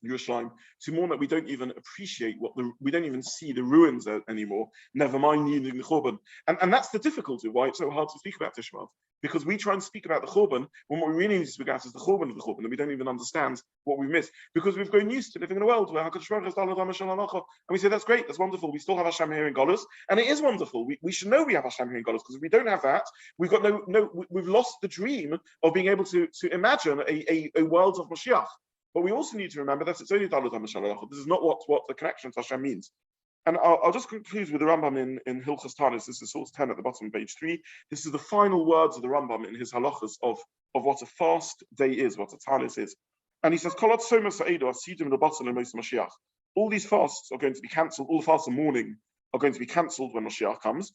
Yerushalmi, to mourn that we don't even appreciate we don't even see the ruins anymore, never mind needing the Churban. And that's the difficulty, why it's so hard to speak about Tisha BeAv. Because we try and speak about the Churban when what we really need to speak about is the Churban of the Churban, and we don't even understand what we've missed. Because we've grown used to living in a world where HaKadosh Baruch Hu is Daled HaMashal, and we say, that's great, that's wonderful, we still have Hashem here in Golus, and it is wonderful. We should know we have Hashem here in Golus, because if we don't have that, we've got we've lost the dream of being able to imagine a world of Mashiach. But we also need to remember that it's only Daled HaMashal. This is not what the connection to Hashem means. And I'll just conclude with the Rambam in Hilchos Tanis. This is source 10 at the bottom of page 3. This is the final words of the Rambam in his halachas of what a fast day is, what a Tanis is. And he says, all these fasts are going to be cancelled, all the fasts of mourning are going to be cancelled when Mashiach comes.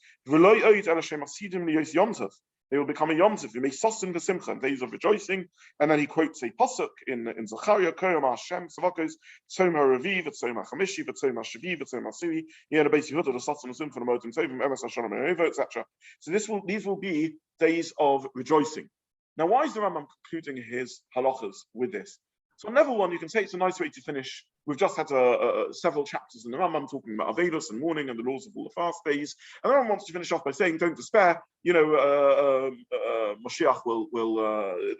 They will become a Yom Tov. You may sosten the Simcha, days of rejoicing. And then he quotes a pasuk in Zechariah, Koyam Hashem, Savakos, Tzom HaRaviv, Tzom HaChamishi, Tzom HaShaviv, Tzom HaSiri, Yeh Beis Yehuda, the Sosten Simcha, the Motim Tovim, Emes HaShalom HaReva, etc. So these will be days of rejoicing. Now, why is the Rambam concluding his halachas with this? So on level one, you can say it's a nice way to finish. We've just had several chapters in the Rambam talking about Avelos and mourning and the laws of all the fast days. And the Rambam wants to finish off by saying, don't despair. Mashiach will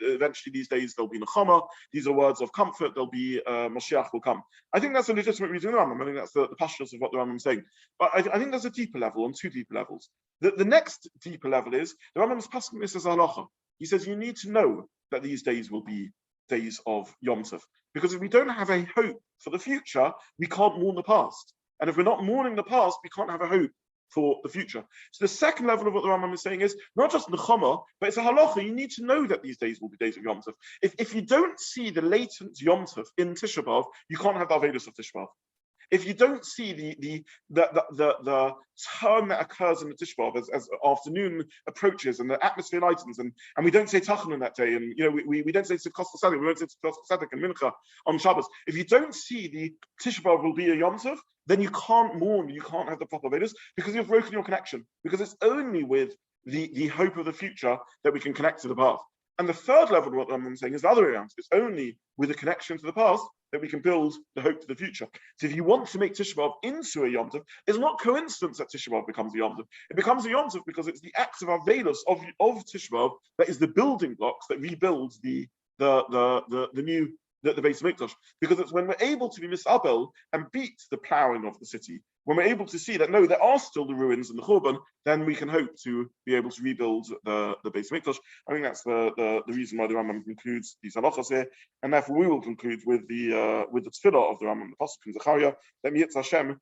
eventually, these days there'll be Nechama. These are words of comfort. There'll be Mashiach will come. I think that's a legitimate reading of the Rambam. I think that's the pastures of what the Rambam is saying. But I think there's a deeper level, on two deeper levels. The next deeper level is the Rambam is passing this as halacha. He says you need to know that these days will be days of Yom Tov. Because if we don't have a hope for the future, we can't mourn the past. And if we're not mourning the past, we can't have a hope for the future. So the second level of what the Rambam is saying is not just Nechama, but it's a halacha. You need to know that these days will be days of Yom Tov. If you don't see the latent Yom Tov in Tisha BeAv, you can't have the Avedos of Tisha BeAv. If you don't see the turn that occurs in the Tisha BeAv as afternoon approaches and the atmosphere lightens, and we don't say Tachanun that day, and we don't say Sukkot Tzedek, we don't say Sukkot Tzedek and Mincha on Shabbos. If you don't see the Tisha BeAv will be a Yom Tov, then you can't mourn, you can't have the proper Vedas, because you've broken your connection. Because it's only with the hope of the future that we can connect to the past. And the third level of what I'm saying is the other way around. It's only with a connection to the past that we can build the hope to the future. So if you want to make Tisha BeAv into a Yom Tov, it's not coincidence that Tisha BeAv becomes a Yom Tov. It becomes a Yom Tov because it's the acts of Avelos of Tisha BeAv that is the building blocks that rebuilds the Beit HaMikdash. Because it's when we're able to be misabel and beat the ploughing of the city, when we're able to see that no, there are still the ruins and the Churban, then we can hope to be able to rebuild the Beit HaMikdash. I think that's the reason why the Rambam concludes these halachas here, and therefore we will conclude with the tefillah of the Rambam, the pasuk in Zechariah, that Yitz Hashem,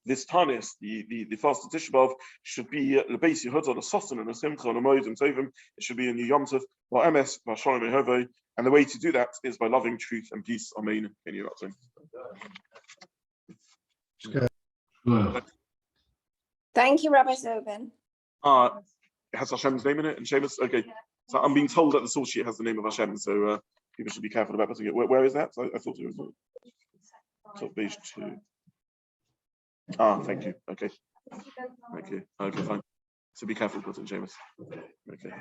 this Tanis, the fast of Tisha BeAv, should be Beis Yehuda, the Sosten and the Simcha and the Moed and Tovim. It should be in the Yom Tov, Emes HaShalom HaReva. And the way to do that is by loving truth and peace. Amen. Thank you, Rabbi Zobin. It has Hashem's name in it and Shemus. Okay. So I'm being told that the source sheet has the name of Hashem, so people should be careful about putting it. Where is that? I thought it was top page 2. Thank you. Okay. Thank you. Okay, fine. So be careful putting Shemus. Okay.